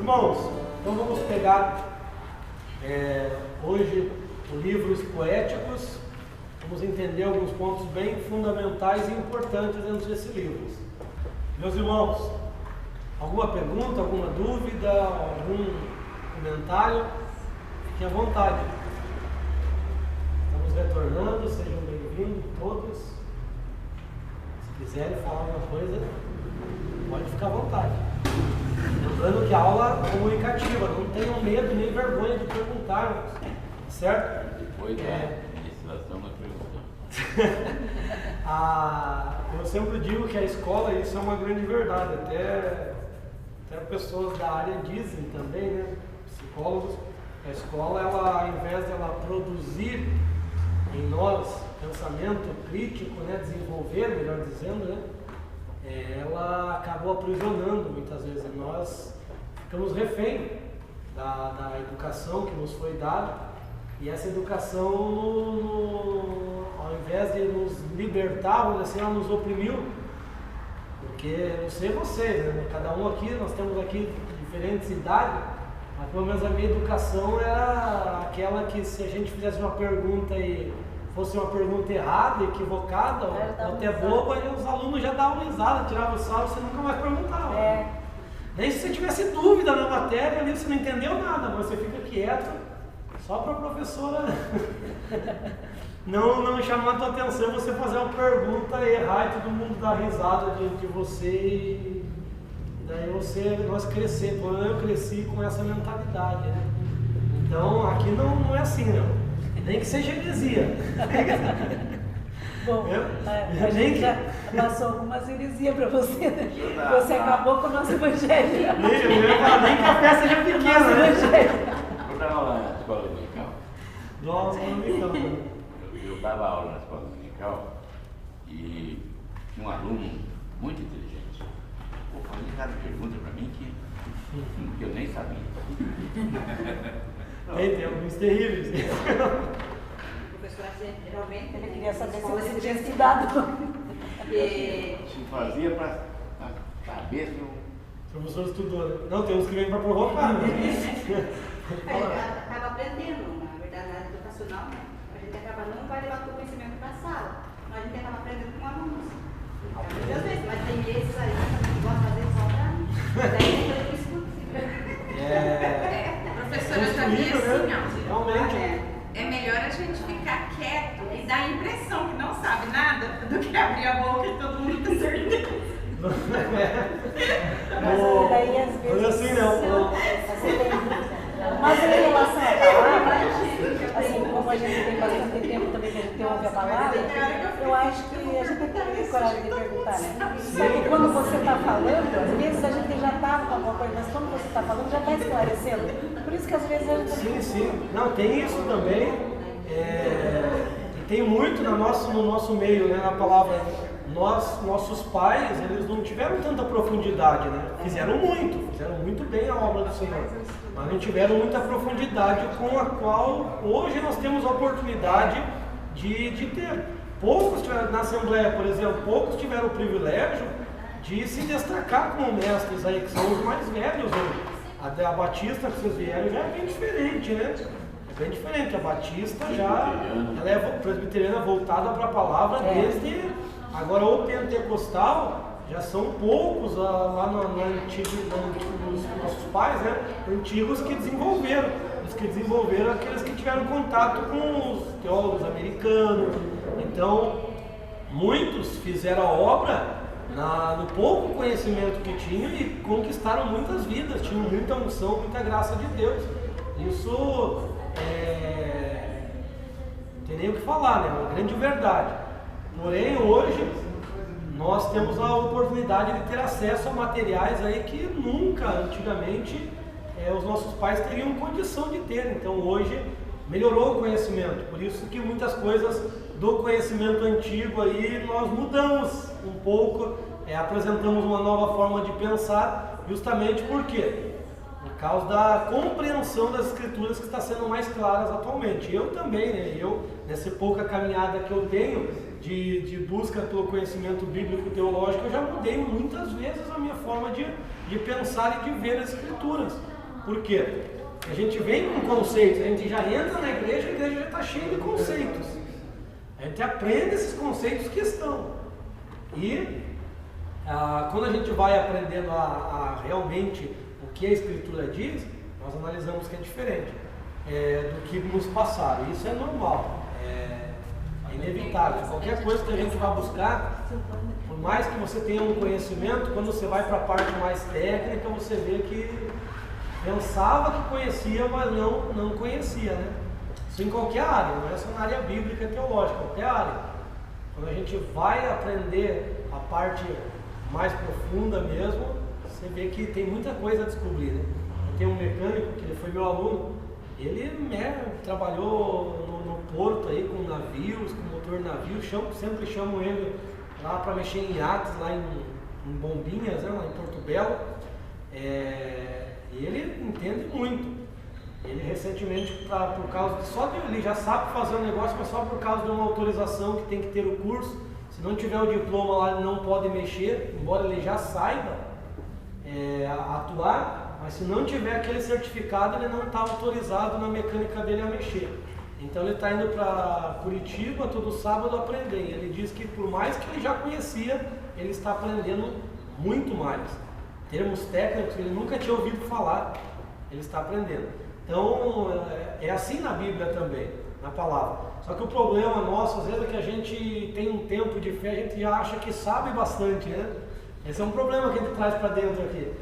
Irmãos, então vamos pegar hoje o livros poéticos. Vamos entender alguns pontos bem fundamentais e importantes dentro desse livro. Meus irmãos, alguma pergunta, alguma dúvida, algum comentário? Fiquem à vontade. Estamos retornando, sejam bem-vindos todos. Se quiserem falar alguma coisa, pode ficar à vontade. Lembrando que a aula é comunicativa, não tenham medo nem vergonha de perguntar, certo? Depois da legislação nós perguntamos. Eu sempre digo que a escola, isso é uma grande verdade, até pessoas da área dizem também, né? Psicólogos, a escola, ela, ao invés de ela produzir em nós pensamento crítico, né? Desenvolver, melhor dizendo, né? Ela acabou aprisionando muitas vezes, e nós ficamos refém da educação que nos foi dada, e essa educação, ao invés de nos libertar, vamos dizer assim, ela nos oprimiu, porque não sei vocês, né? Cada um aqui, nós temos aqui diferentes idades, mas pelo menos a minha educação era aquela que, se a gente fizesse uma pergunta e fosse uma pergunta errada, equivocada, ou até boba, aí os alunos já davam risada, tiravam o sal, você nunca mais perguntava. Nem se você tivesse dúvida na matéria, ali você não entendeu nada, mas você fica quieto, só para a professora não chamar a tua atenção, você fazer uma pergunta e errar e todo mundo dar risada de você, e daí nós crescer, pelo menos eu cresci com essa mentalidade, né? Então aqui não é assim, não. Nem que seja heresia. Bom, a gente já passou algumas heresias para você, né? Você acabou com o nosso evangelho. Nem que a festa seja pequena, né? Vou dar aula na escola dominical. Nossa, Eu dava aula na escola dominical e tinha um aluno muito inteligente. Fazia cada pergunta para mim que eu nem sabia. Tem alguns terríveis. O professor geralmente Ele queria saber se você tinha estudado. Se fazia para saber se eu... O professor estudou, né? Não, tem uns que vêm para provocar, né? acaba aprendendo, na verdade, na área educacional, né? A gente acaba não vai levar todo o conhecimento para a sala, mas a gente acaba aprendendo com alunos. Às vezes, mas tem esses aí que gostam de fazer só para daí eu escuto. Professora, eu já vi assim, ó. Realmente. É melhor a gente ficar quieto e dar a impressão que não sabe nada do que abrir a boca e todo mundo ter certeza. Mas daí às vezes. Mas assim não. Você tem. Mas em relação à palavra, assim, como a gente tem bastante tempo também que a gente ouve a palavra, eu acho que a gente tem que ter coragem de perguntar, né? Só que quando você está falando, às vezes a gente já está com alguma coisa, mas quando você está falando já está esclarecendo. Por isso que às vezes a gente... Sim. Não, tem isso também. E tem muito no nosso meio, né, na palavra. Nossos pais, eles não tiveram tanta profundidade, né? Fizeram muito bem a obra do Senhor, mas não tiveram muita profundidade com a qual hoje nós temos a oportunidade de ter. Poucos tiveram, na Assembleia, por exemplo, poucos tiveram o privilégio de se destacar como mestres aí, que são os mais velhos hoje. A Batista que vocês vieram já é bem diferente, né? É bem diferente. A Batista ela é presbiteriana voltada para a palavra desde... Agora, o pentecostal já são poucos lá nos nossos pais, né, antigos, que desenvolveram. Os que desenvolveram aqueles que tiveram contato com os teólogos americanos. Então, muitos fizeram a obra no pouco conhecimento que tinham e conquistaram muitas vidas, tinham muita unção, muita graça de Deus. Isso não tem nem o que falar, né? É uma grande verdade. Porém, hoje, nós temos a oportunidade de ter acesso a materiais aí que nunca, antigamente, os nossos pais teriam condição de ter. Então, hoje, melhorou o conhecimento. Por isso que muitas coisas do conhecimento antigo aí, nós mudamos um pouco, apresentamos uma nova forma de pensar, justamente por quê? Por causa da compreensão das escrituras que está sendo mais claras atualmente. Eu também, né? Nessa pouca caminhada que eu tenho, de busca pelo conhecimento bíblico e teológico, eu já mudei muitas vezes a minha forma de pensar e de ver as escrituras. Por quê? A gente vem com conceitos, a gente já entra na igreja, a igreja já está cheia de conceitos. A gente aprende esses conceitos que estão. E quando a gente vai aprendendo a realmente o que a Escritura diz, nós analisamos que é diferente do que nos passaram. Isso é normal, é inevitável. Qualquer coisa que a gente vai buscar, por mais que você tenha um conhecimento, quando você vai para a parte mais técnica, você vê que pensava que conhecia, mas não conhecia, né? Isso em qualquer área, não é só na área bíblica e teológica, qualquer área. Quando a gente vai aprender a parte mais profunda mesmo, você vê que tem muita coisa a descobrir, né? Eu tenho um mecânico, que ele foi meu aluno, ele trabalhou no porto aí com navios, com motor de navio, sempre chamo ele lá para mexer em iates, lá em Bombinhas, né? Lá em Porto Belo. E ele entende muito. Ele recentemente, por causa de só ele já sabe fazer o negócio, mas só por causa de uma autorização que tem que ter o curso. Se não tiver o diploma lá, ele não pode mexer, embora ele já saiba atuar, mas se não tiver aquele certificado, ele não está autorizado na mecânica dele a mexer. Então ele está indo para Curitiba todo sábado aprender. E ele diz que por mais que ele já conhecia, ele está aprendendo muito mais. Termos técnicos que ele nunca tinha ouvido falar, ele está aprendendo. Então, é assim na Bíblia também, na palavra. Só que o problema nosso, às vezes, é que a gente tem um tempo de fé, a gente já acha que sabe bastante, né? Esse é um problema que a gente traz para dentro aqui.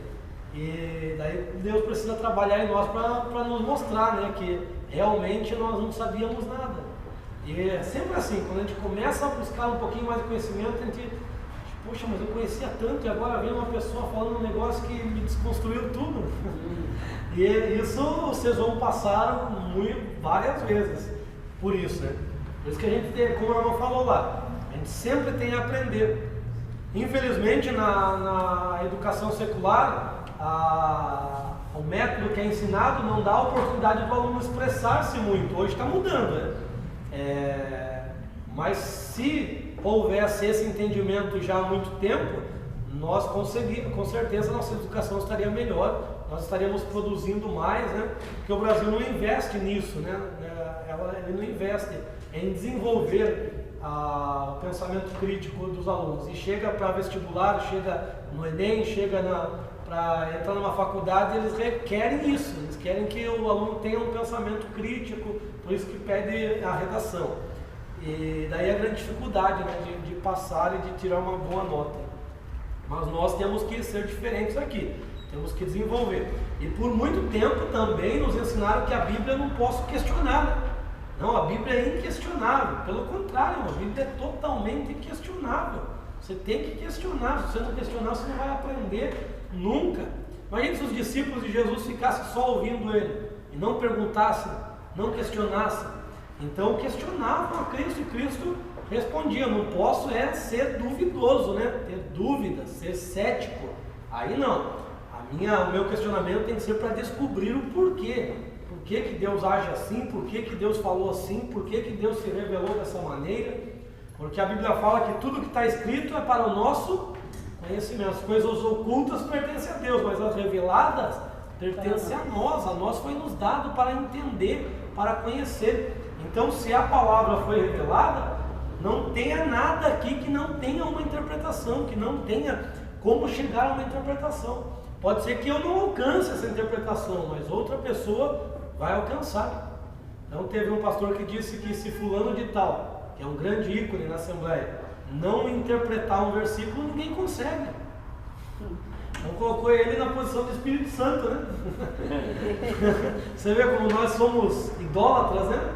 E daí Deus precisa trabalhar em nós para nos mostrar, né, que realmente nós não sabíamos nada. E é sempre assim, quando a gente começa a buscar um pouquinho mais de conhecimento, a gente... Poxa, mas eu conhecia tanto e agora vem uma pessoa falando um negócio que me desconstruiu tudo. E isso vocês vão passar várias vezes por isso, né? Por isso que a gente tem, como a irmã falou lá, a gente sempre tem a aprender. Infelizmente, na educação secular, o método que é ensinado não dá a oportunidade do aluno expressar-se muito. Hoje está mudando, né? Mas se houvesse esse entendimento já há muito tempo, nós conseguimos, com certeza nossa educação estaria melhor, nós estaríamos produzindo mais, né? Porque o Brasil não investe nisso, né? Ele não investe em desenvolver o pensamento crítico dos alunos. E chega para vestibular, chega no Enem, chega para entrar numa faculdade, eles requerem isso, eles querem que o aluno tenha um pensamento crítico, por isso que pede a redação. E daí a grande dificuldade, né, de passar e de tirar uma boa nota. Mas nós temos que ser diferentes aqui, temos que desenvolver. E por muito tempo também nos ensinaram que a Bíblia eu não posso questionar, né? Não, a Bíblia é inquestionável. Pelo contrário, a Bíblia é totalmente inquestionável. Você tem que questionar, se você não questionar, você não vai aprender nunca. Imagina se os discípulos de Jesus ficassem só ouvindo ele e não perguntassem, não questionassem. Então questionavam a Cristo e Cristo respondia. Não posso ser duvidoso, né? Ter dúvidas, ser cético. Aí não. O meu questionamento tem que ser para descobrir o porquê. Por que Deus age assim? Por que Deus falou assim? Por que Deus se revelou dessa maneira? Porque a Bíblia fala que tudo que está escrito é para o nosso conhecimento. As coisas ocultas pertencem a Deus, mas as reveladas pertencem a nós. A nós foi nos dado para entender, para conhecer. Então, se a palavra foi revelada, não tenha nada aqui que não tenha uma interpretação, que não tenha como chegar a uma interpretação. Pode ser que eu não alcance essa interpretação, mas outra pessoa vai alcançar. Então, teve um pastor que disse que se fulano de tal, que é um grande ícone na Assembleia, não interpretar um versículo, ninguém consegue. Então colocou ele na posição do Espírito Santo, né? Você vê como nós somos idólatras, né?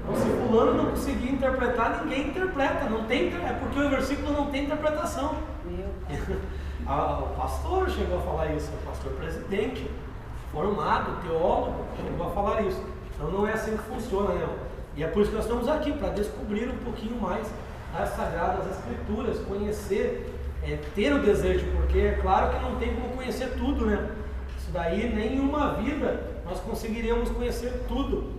Então, se fulano não conseguir interpretar, ninguém interpreta. É porque o versículo não tem interpretação. O pastor chegou a falar isso, o pastor presidente, formado, teólogo, chegou a falar isso. Então não é assim que funciona, né? E é por isso que nós estamos aqui, para descobrir um pouquinho mais das Sagradas Escrituras, conhecer, ter o desejo, porque é claro que não tem como conhecer tudo, né? Isso daí, nem em uma vida nós conseguiríamos conhecer tudo.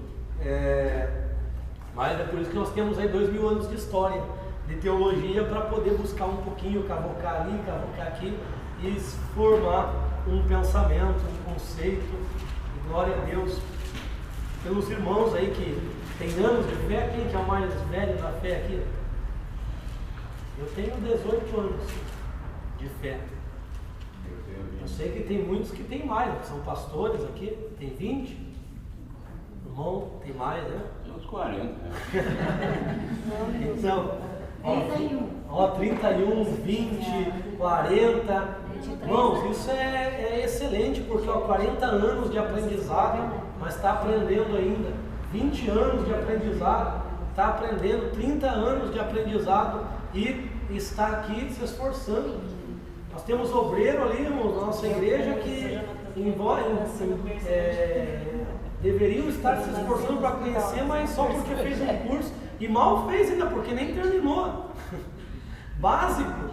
Mas é por isso que nós temos aí 2000 anos de história, de teologia, para poder buscar um pouquinho, cavocar ali, cavocar aqui, e formar um pensamento, um conceito, E glória a Deus pelos irmãos aí que tem anos de fé. Quem que é o mais velho da fé aqui? Eu tenho 18 anos de fé. Eu sei que tem muitos que tem mais, que são pastores aqui, tem 20. Irmão, tem mais, né? Tem uns 40, né? Então, ó, 31, 20, 40. Irmãos, isso é excelente, porque ó, 40 anos de aprendizado, mas está aprendendo ainda. 20 anos de aprendizado, está aprendendo. 30 anos de aprendizado e está aqui se esforçando. Nós temos obreiro ali, irmãos, na nossa igreja que deveriam estar se esforçando para conhecer, mas só porque fez um curso, e mal fez ainda, porque nem terminou. Básico,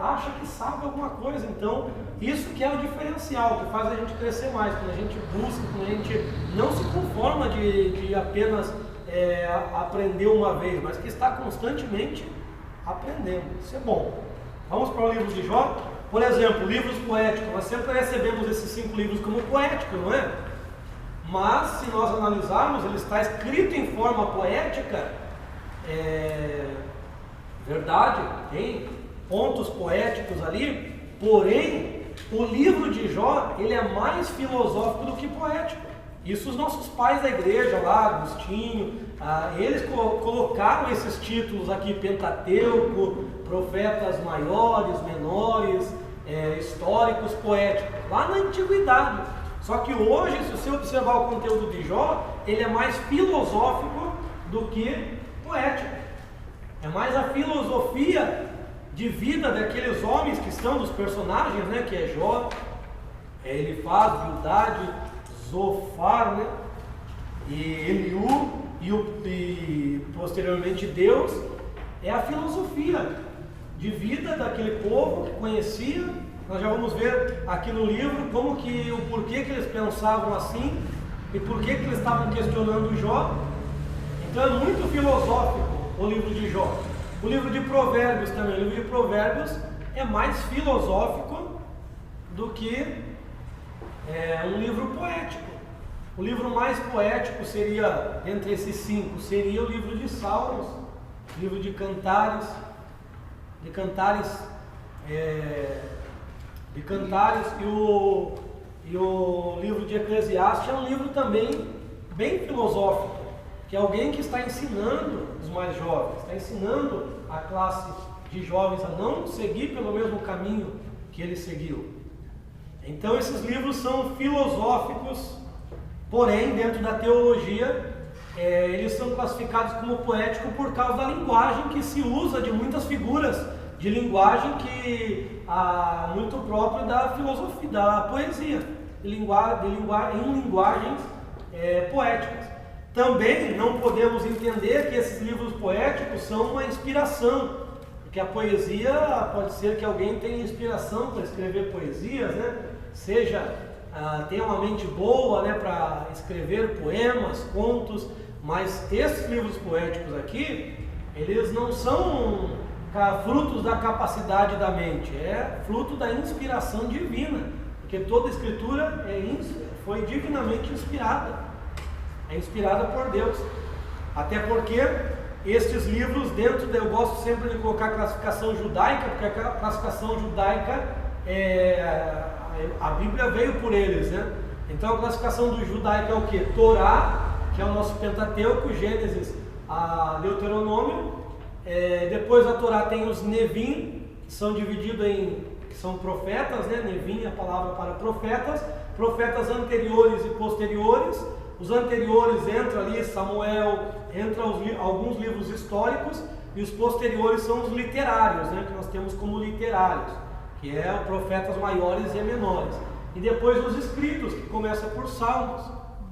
acha que sabe alguma coisa. Então, isso que é o diferencial, que faz a gente crescer mais, quando a gente busca, quando a gente não se conforma de apenas aprender uma vez, mas que está constantemente aprendendo. Isso é bom. Vamos para o livro de Jó. Por exemplo, livros poéticos. Nós sempre recebemos esses 5 livros como poéticos, não é? Mas, se nós analisarmos, ele está escrito em forma poética. Verdade, tem pontos poéticos ali. Porém, o livro de Jó, ele é mais filosófico do que poético. Isso os nossos pais da igreja lá, Agostinho, eles colocaram esses títulos aqui: Pentateuco, profetas maiores, menores, históricos, poéticos, lá na antiguidade. Só que hoje, se você observar o conteúdo de Jó, ele é mais filosófico do que poético. É mais a filosofia de vida daqueles homens que estão, dos personagens, né? Que é Jó, Elifaz, Bildade, Zofar, né? E Eliú e posteriormente Deus. É a filosofia de vida daquele povo que conhecia. Nós já vamos ver aqui no livro como que o porquê que eles pensavam assim e porquê que eles estavam questionando Jó. Então é muito filosófico o livro de Jó. O livro de Provérbios também. O livro de Provérbios é mais filosófico do que um livro poético. O livro mais poético seria, entre esses 5, seria o livro de Salmos, o livro de Cantares, e o livro de Eclesiastes é um livro também bem filosófico, que é alguém que está ensinando os mais jovens, está ensinando a classe de jovens a não seguir pelo mesmo caminho que ele seguiu. Então esses livros são filosóficos, porém dentro da teologia eles são classificados como poético por causa da linguagem que se usa, de muitas figuras de linguagem que muito próprio da filosofia, da poesia, em linguagens poéticas. Também não podemos entender que esses livros poéticos são uma inspiração, porque a poesia pode ser que alguém tenha inspiração para escrever poesias, né? Tenha uma mente boa, né, para escrever poemas, contos, mas esses livros poéticos aqui, eles não são frutos da capacidade da mente, é fruto da inspiração divina, porque toda escritura foi divinamente inspirada, é inspirada por Deus. Até porque estes livros, eu gosto sempre de colocar a classificação judaica, porque a classificação judaica a Bíblia veio por eles, né? Então a classificação do judaico é o que? Torá, que é o nosso Pentateuco, Gênesis a Deuteronômio. Depois da Torá tem os Nevim, que são divididos que são profetas, né? Nevim é a palavra para profetas anteriores e posteriores. Os anteriores entram ali Samuel, entram alguns livros históricos, e os posteriores são os literários, né? Que nós temos como literários, que é os profetas maiores e menores. E depois os escritos, que começa por Salmos,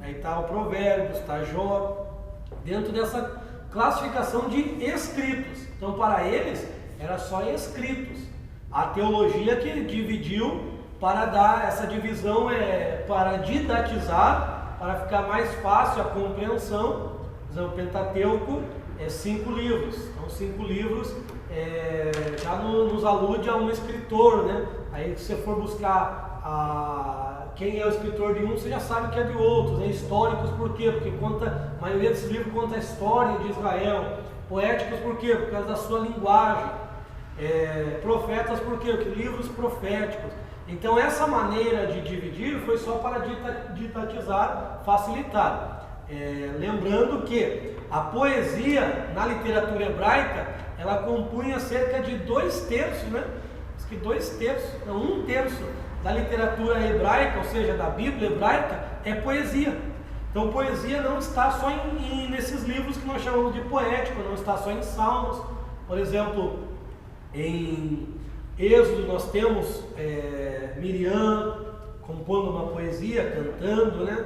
aí está o Provérbios, está Jó, dentro dessa classificação de escritos. Então para eles era só escritos. A teologia que dividiu para dar essa divisão, para didatizar, para ficar mais fácil a compreensão. O Pentateuco é 5 livros. Então 5 livros já nos alude a um escritor, né? Aí se você for buscar quem é o escritor de um, você já sabe que é de outros, né? Históricos por quê? Porque a maioria desses livros conta a história de Israel. Poéticos por quê? Por causa da sua linguagem. Profetas por quê? Porque livros proféticos. Então essa maneira de dividir foi só para didatizar, facilitar. Lembrando que a poesia na literatura hebraica, ela compunha cerca de 2/3, né? Acho que 2/3, não, 1/3 da literatura hebraica, ou seja, da Bíblia hebraica, é poesia. Então poesia não está só nesses livros que nós chamamos de poético, não está só em Salmos. Por exemplo, em Êxodo nós temos Miriam compondo uma poesia, cantando, né?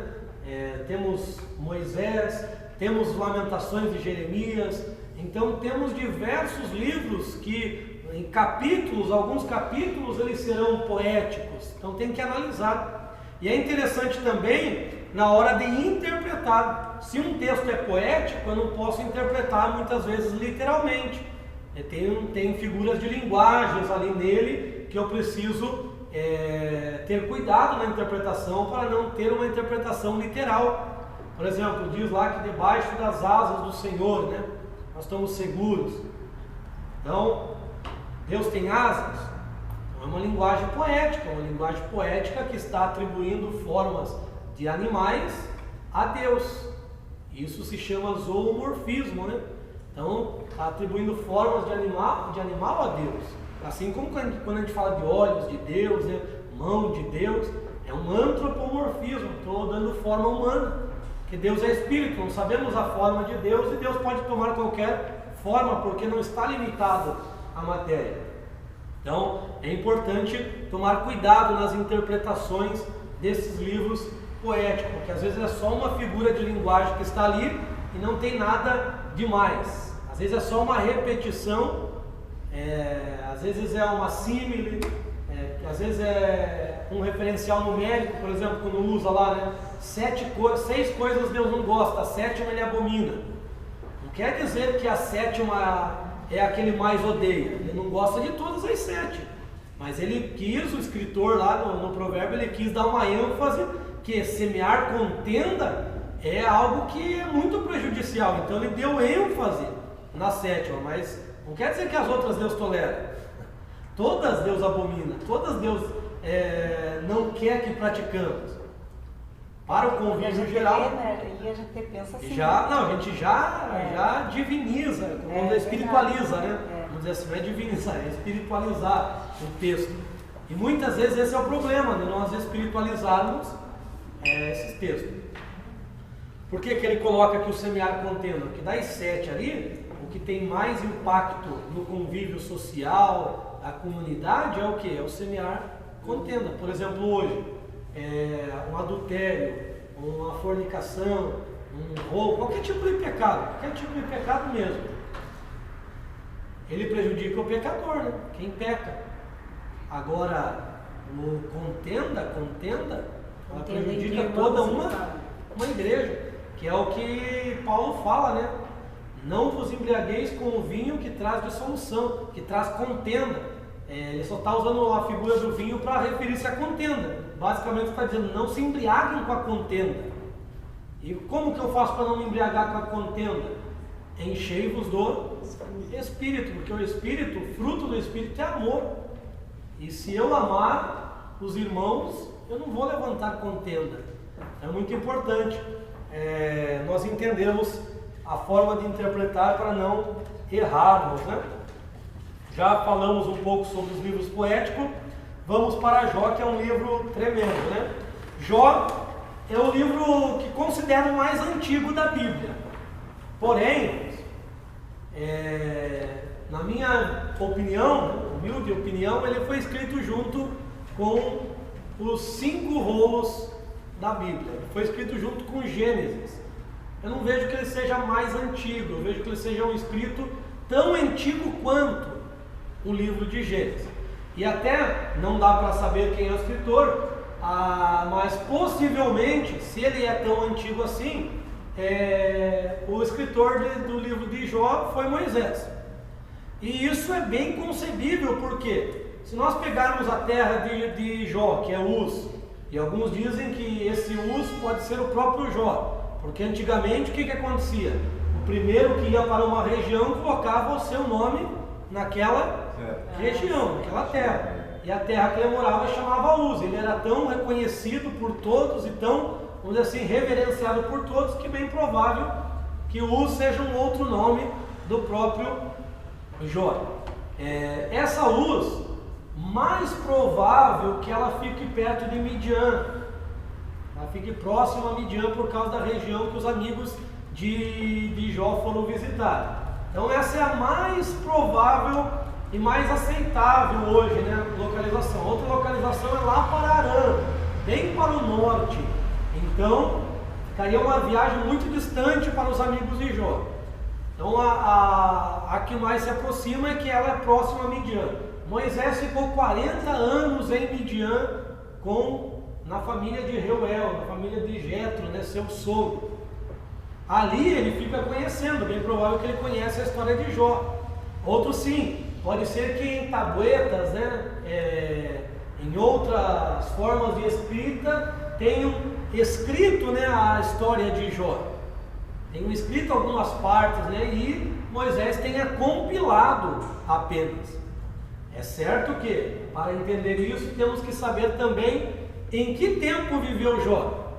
Temos Moisés, temos Lamentações de Jeremias. Então temos diversos livros que em capítulos, alguns capítulos eles serão poéticos. Então tem que analisar. E é interessante também na hora de interpretar. Se um texto é poético, eu não posso interpretar muitas vezes literalmente. Tem figuras de linguagens ali nele que eu preciso ter cuidado na interpretação para não ter uma interpretação literal. Por exemplo, diz lá que debaixo das asas do Senhor, né, nós estamos seguros. Então, Deus tem asas? É uma linguagem poética que está atribuindo formas de animais a Deus. Isso se chama zoomorfismo, né? Então, está atribuindo formas de animal a Deus. Assim como quando a gente fala de olhos de Deus, né? Mão de Deus, é um antropomorfismo, estou dando forma humana. Porque Deus é espírito, não sabemos a forma de Deus, e Deus pode tomar qualquer forma, porque não está limitado à matéria. Então, é importante tomar cuidado nas interpretações desses livros poéticos, porque às vezes é só uma figura de linguagem que está ali e não tem nada demais. Às vezes é só uma repetição, às vezes é uma símile, às vezes é um referencial numérico, por exemplo, quando usa lá, né, 6 coisas Deus não gosta, a 7ª ele abomina. Não quer dizer que a 7ª é a que ele mais odeia, ele não gosta de todas as 7, mas ele quis, o escritor lá no provérbio, ele quis dar uma ênfase que semear contenda é algo que é muito prejudicial, então ele deu ênfase na 7ª, mas não quer dizer que as outras Deus tolera. Todas Deus abomina, todas Deus não quer que praticamos. Para o convívio geral. E a gente pensa assim. A gente já diviniza, espiritualiza, né? Vamos dizer assim, não é divinizar, é espiritualizar o texto. E muitas vezes esse é o problema, de nós espiritualizarmos esses textos. Por que ele coloca aqui o semear contenda? Porque das 7 ali, o que tem mais impacto no convívio social, da comunidade, é o que? É o semear contenda. Por exemplo, hoje, um adultério, uma fornicação, um roubo, qualquer tipo de pecado mesmo. Ele prejudica o pecador, né? Quem peca. Agora, o contenda, ela prejudica toda uma igreja, que é o que Paulo fala, né? Não vos embriagueis com o vinho que traz dissolução, que traz contenda. Ele só está usando a figura do vinho para referir-se à contenda. Basicamente está dizendo, não se embriaguem com a contenda. E como que eu faço para não me embriagar com a contenda? Enchei-vos do Espírito, porque o Espírito, o fruto do Espírito é amor. E se eu amar os irmãos, eu não vou levantar contenda. É muito importante nós entendermos a forma de interpretar para não errarmos, né? Já falamos um pouco sobre os livros poéticos, vamos para Jó, que é um livro tremendo, né? Jó é o livro que considero o mais antigo da Bíblia. Porém, na minha opinião, humilde opinião, ele foi escrito junto com os 5 rolos da Bíblia. Foi escrito junto com Gênesis. Eu não vejo que ele seja mais antigo, eu vejo que ele seja um escrito tão antigo quanto o livro de Gênesis. E até não dá para saber quem é o escritor, mas possivelmente, se ele é tão antigo assim, o escritor do livro de Jó foi Moisés. E isso é bem concebível, por quê? se nós pegarmos a terra de Jó, que é Uz, e alguns dizem que esse Uz pode ser o próprio Jó, porque antigamente o que acontecia? O primeiro que ia para uma região colocava o seu nome naquela região, naquela terra. E a terra que ele morava chamava Uz. Ele era tão reconhecido por todos e tão, vamos dizer assim, reverenciado por todos, que é bem provável que Uz seja um outro nome do próprio Jó. Essa Uz, mais provável que ela fique perto de Midian, ela fique próxima a Midian por causa da região que os amigos de Jó foram visitar. Então essa é a mais provável e mais aceitável hoje, né, localização. Outra localização é lá para Arã, bem para o norte. Então ficaria uma viagem muito distante para os amigos de Jó. Então a que mais se aproxima é que ela é próxima a Midian. Moisés ficou 40 anos em Midian na família de Reuel, na família de Jetro, né, seu sogro. Ali ele fica conhecendo, bem provável que ele conhece a história de Jó. Outro sim, pode ser que em tabuetas, né, em outras formas de escrita, tenham escrito, né, a história de Jó. Tenham escrito algumas partes, né, e Moisés tenha compilado apenas. É certo que, para entender isso, temos que saber também em que tempo viveu Jó.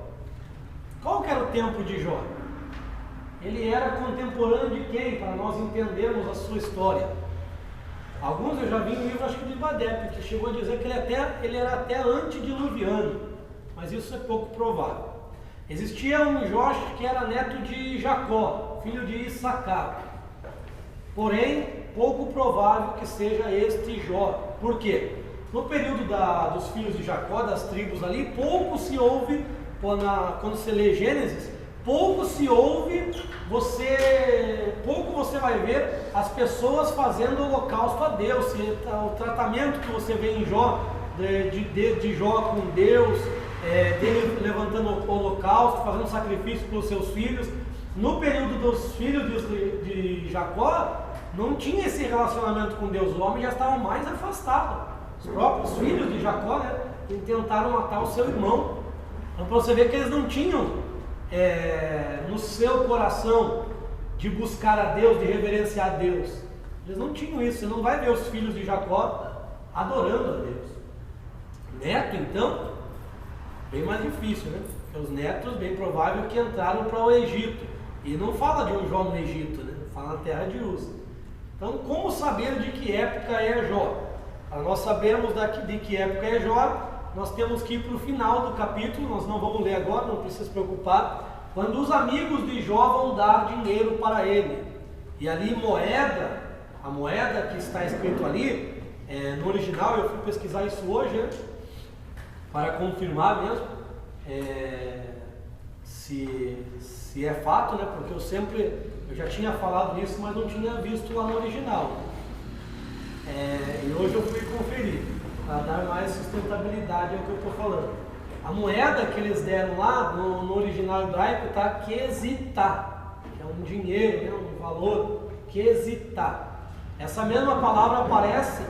Qual que era o tempo de Jó? Ele era contemporâneo de quem? Para nós entendermos a sua história. Alguns eu já vi no livro, acho que de Badep, que chegou a dizer que ele era até antediluviano, mas isso é pouco provável. Existia um Jó que era neto de Jacó, filho de Issacar. Porém, pouco provável que seja este Jó. Por quê? No período dos filhos de Jacó, das tribos ali, pouco se ouve, quando você lê Gênesis, pouco você vai ver as pessoas fazendo holocausto a Deus. O tratamento que você vê em Jó, de Jó com Deus, dele levantando holocausto, fazendo sacrifício pelos seus filhos. No período dos filhos de Jacó, não tinha esse relacionamento com Deus. O homem já estava mais afastado. Os próprios filhos de Jacó, né, tentaram matar o seu irmão. Então, para você ver que eles não tinham no seu coração de buscar a Deus, de reverenciar a Deus. Eles não tinham isso. Você não vai ver os filhos de Jacó adorando a Deus. Neto, então, bem mais difícil, né? Porque os netos, bem provável que entraram para o Egito. E não fala de um Jó no Egito, né? Fala na terra de Uz. Então, como saber de que época é Jó? Para nós sabermos de que época é Jó, nós temos que ir para o final do capítulo. Nós não vamos ler agora, não precisa se preocupar. Quando os amigos de Jó vão dar dinheiro para ele, e ali a moeda que está escrito ali, no original, eu fui pesquisar isso hoje, né, para confirmar mesmo se é fato, né, porque eu já tinha falado nisso, mas não tinha visto lá no original. E hoje eu fui conferir, para dar mais sustentabilidade ao que eu estou falando. A moeda que eles deram lá, no original hebraico, está quesitá, que é um dinheiro, né, um valor, quesitá. Essa mesma palavra aparece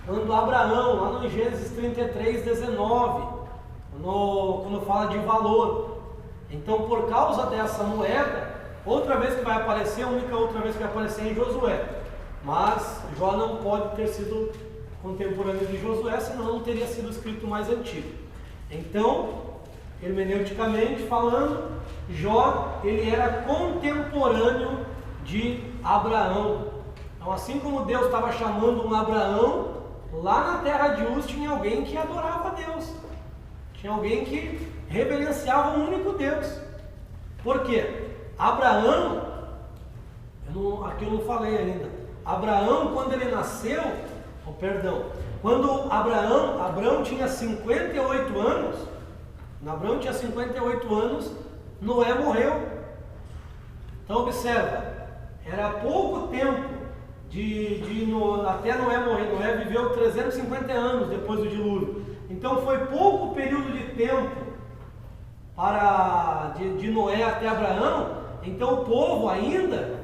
quando Abraão, lá no Gênesis 33, 19, quando fala de valor. Então, por causa dessa moeda, outra vez que vai aparecer, a única outra vez que vai aparecer é em Josué. Mas Jó não pode ter sido contemporâneo de Josué, senão não teria sido escrito mais antigo. Então, hermeneuticamente falando, Jó, ele era contemporâneo de Abraão. Então, assim como Deus estava chamando um Abraão, lá na terra de Uz tinha alguém que adorava a Deus. Tinha alguém que reverenciava o único Deus. Por quê? Abraão, aqui eu não falei ainda. Abraão, quando ele nasceu, quando Abraão tinha 58 anos, Noé morreu. Então observa, era pouco tempo até Noé morrer. Noé viveu 350 anos depois do dilúvio. Então foi pouco período de tempo de Noé até Abraão. Então o povo ainda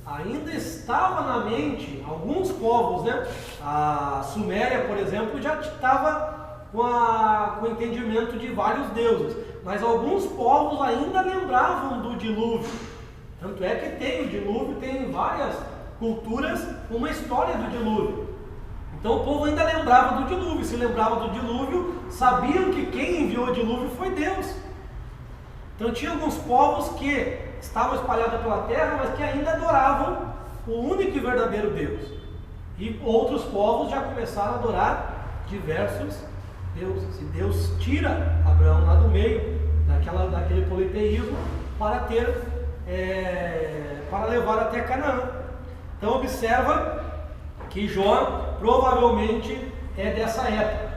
ainda estava na mente, alguns povos, né? A Suméria, por exemplo, já estava com o entendimento de vários deuses, mas alguns povos ainda lembravam do dilúvio. Tanto é que tem o dilúvio, tem várias culturas uma história do dilúvio. Então o povo ainda lembrava do dilúvio, se lembrava do dilúvio, sabiam que quem enviou o dilúvio foi Deus. Então tinha alguns povos que estavam espalhados pela terra, mas que ainda adoravam o único e verdadeiro Deus. E outros povos já começaram a adorar diversos deuses. E Deus tira Abraão lá do meio daquele politeísmo para levar até Canaã. Então observa que Jó provavelmente é dessa época.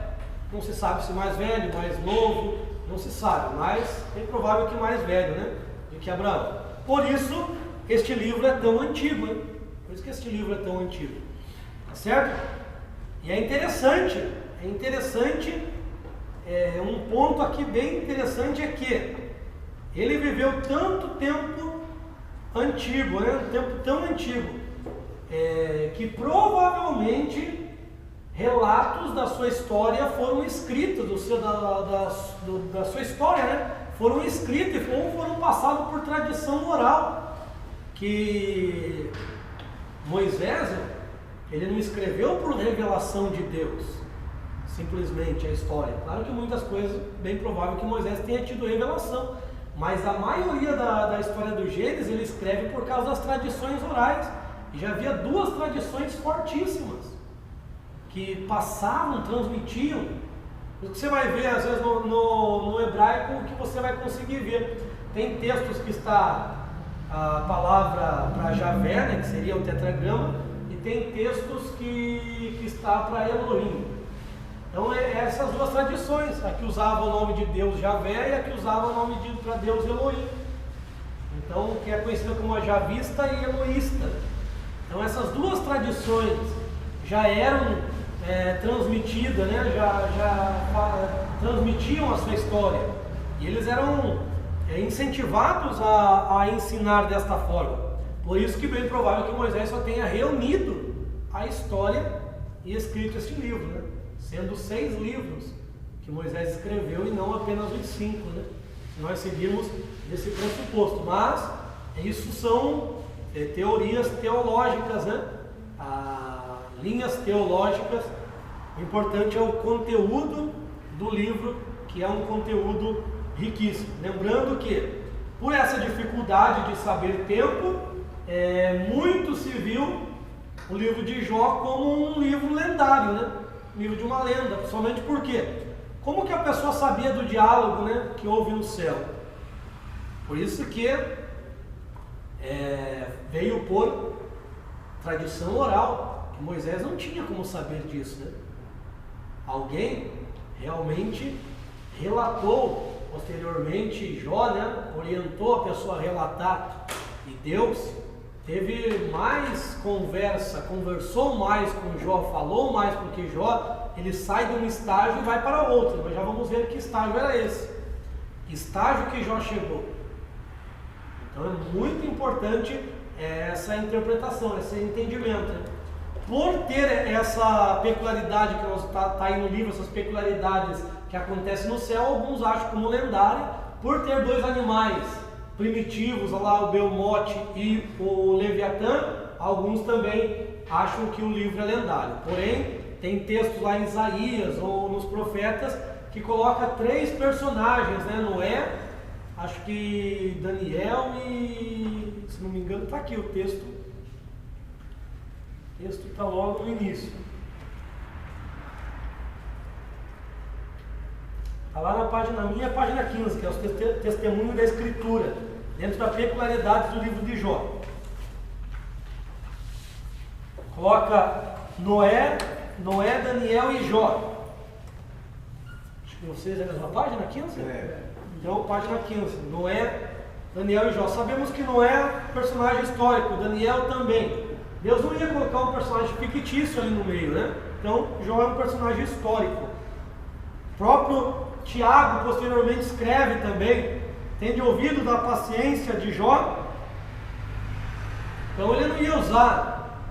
Não se sabe se mais velho, mais novo, não se sabe, mas é provável que mais velho, né? Do que Abraão. Por isso, este livro é tão antigo, hein? Por isso que este livro é tão antigo. Tá certo? E é interessante, um ponto aqui bem interessante é que ele viveu tanto tempo antigo, né? Um tempo tão antigo, que provavelmente relatos da sua história foram escritos, da sua história, né? Foram escritos ou foram passados por tradição oral, que Moisés, ele não escreveu por revelação de Deus, simplesmente a história. Claro que muitas coisas, bem provável que Moisés tenha tido revelação, mas a maioria da história do Gênesis ele escreve por causa das tradições orais. E já havia duas tradições fortíssimas que passavam, transmitiam. Isso que você vai ver às vezes no hebraico, o que você vai conseguir ver. Tem textos que está a palavra para Javé, né, que seria o tetragrama, e tem textos que está para Elohim. Então essas duas tradições, a que usava o nome de Deus Javé e a que usava o nome para Deus Elohim. Então, que é conhecida como a javista e eloísta. Então essas duas tradições já eram transmitidas, né? já transmitiam a sua história. E eles eram incentivados a ensinar desta forma. Por isso que bem provável que Moisés só tenha reunido a história e escrito este livro, né? Sendo 6 livros que Moisés escreveu e não apenas os 5, né? Se nós seguirmos esse pressuposto. Mas isso são teorias teológicas, né? Linhas teológicas. O importante é o conteúdo do livro, que é um conteúdo riquíssimo. Lembrando que, por essa dificuldade de saber tempo, muito se viu o livro de Jó como um livro lendário, né? Um livro de uma lenda, principalmente porque como que a pessoa sabia do diálogo, né, que houve no céu? Por isso que veio por tradição oral, que Moisés não tinha como saber disso, né? Alguém realmente relatou posteriormente, Jó, né, orientou a pessoa a relatar, e Deus teve mais conversou mais com Jó, falou mais, porque Jó, ele sai de um estágio e vai para outro. Nós já vamos ver que estágio era esse, que estágio que Jó chegou. Então é muito importante essa interpretação, esse entendimento, né? Por ter essa peculiaridade que está aí no livro, essas peculiaridades que acontecem no céu, alguns acham como lendária, por ter 2 animais primitivos, lá o Belmote e o Leviatã, alguns também acham que o livro é lendário. Porém, tem textos lá em Isaías ou nos profetas que coloca 3 personagens, né? Noé, acho que Daniel e, se não me engano, está aqui o texto. O texto está logo no início. Está lá na minha página 15, que é o testemunho da Escritura, dentro da peculiaridade do livro de Jó. Coloca Noé, Daniel e Jó. Acho que vocês é a mesma página 15? Então, página 15. Noé, Daniel e Jó. Sabemos que Noé é personagem histórico, Daniel também. Deus não ia colocar um personagem fictício ali no meio, né? Então, Jó é um personagem histórico. O próprio Tiago posteriormente escreve também: tende ouvido da paciência de Jó, Então ele não ia usar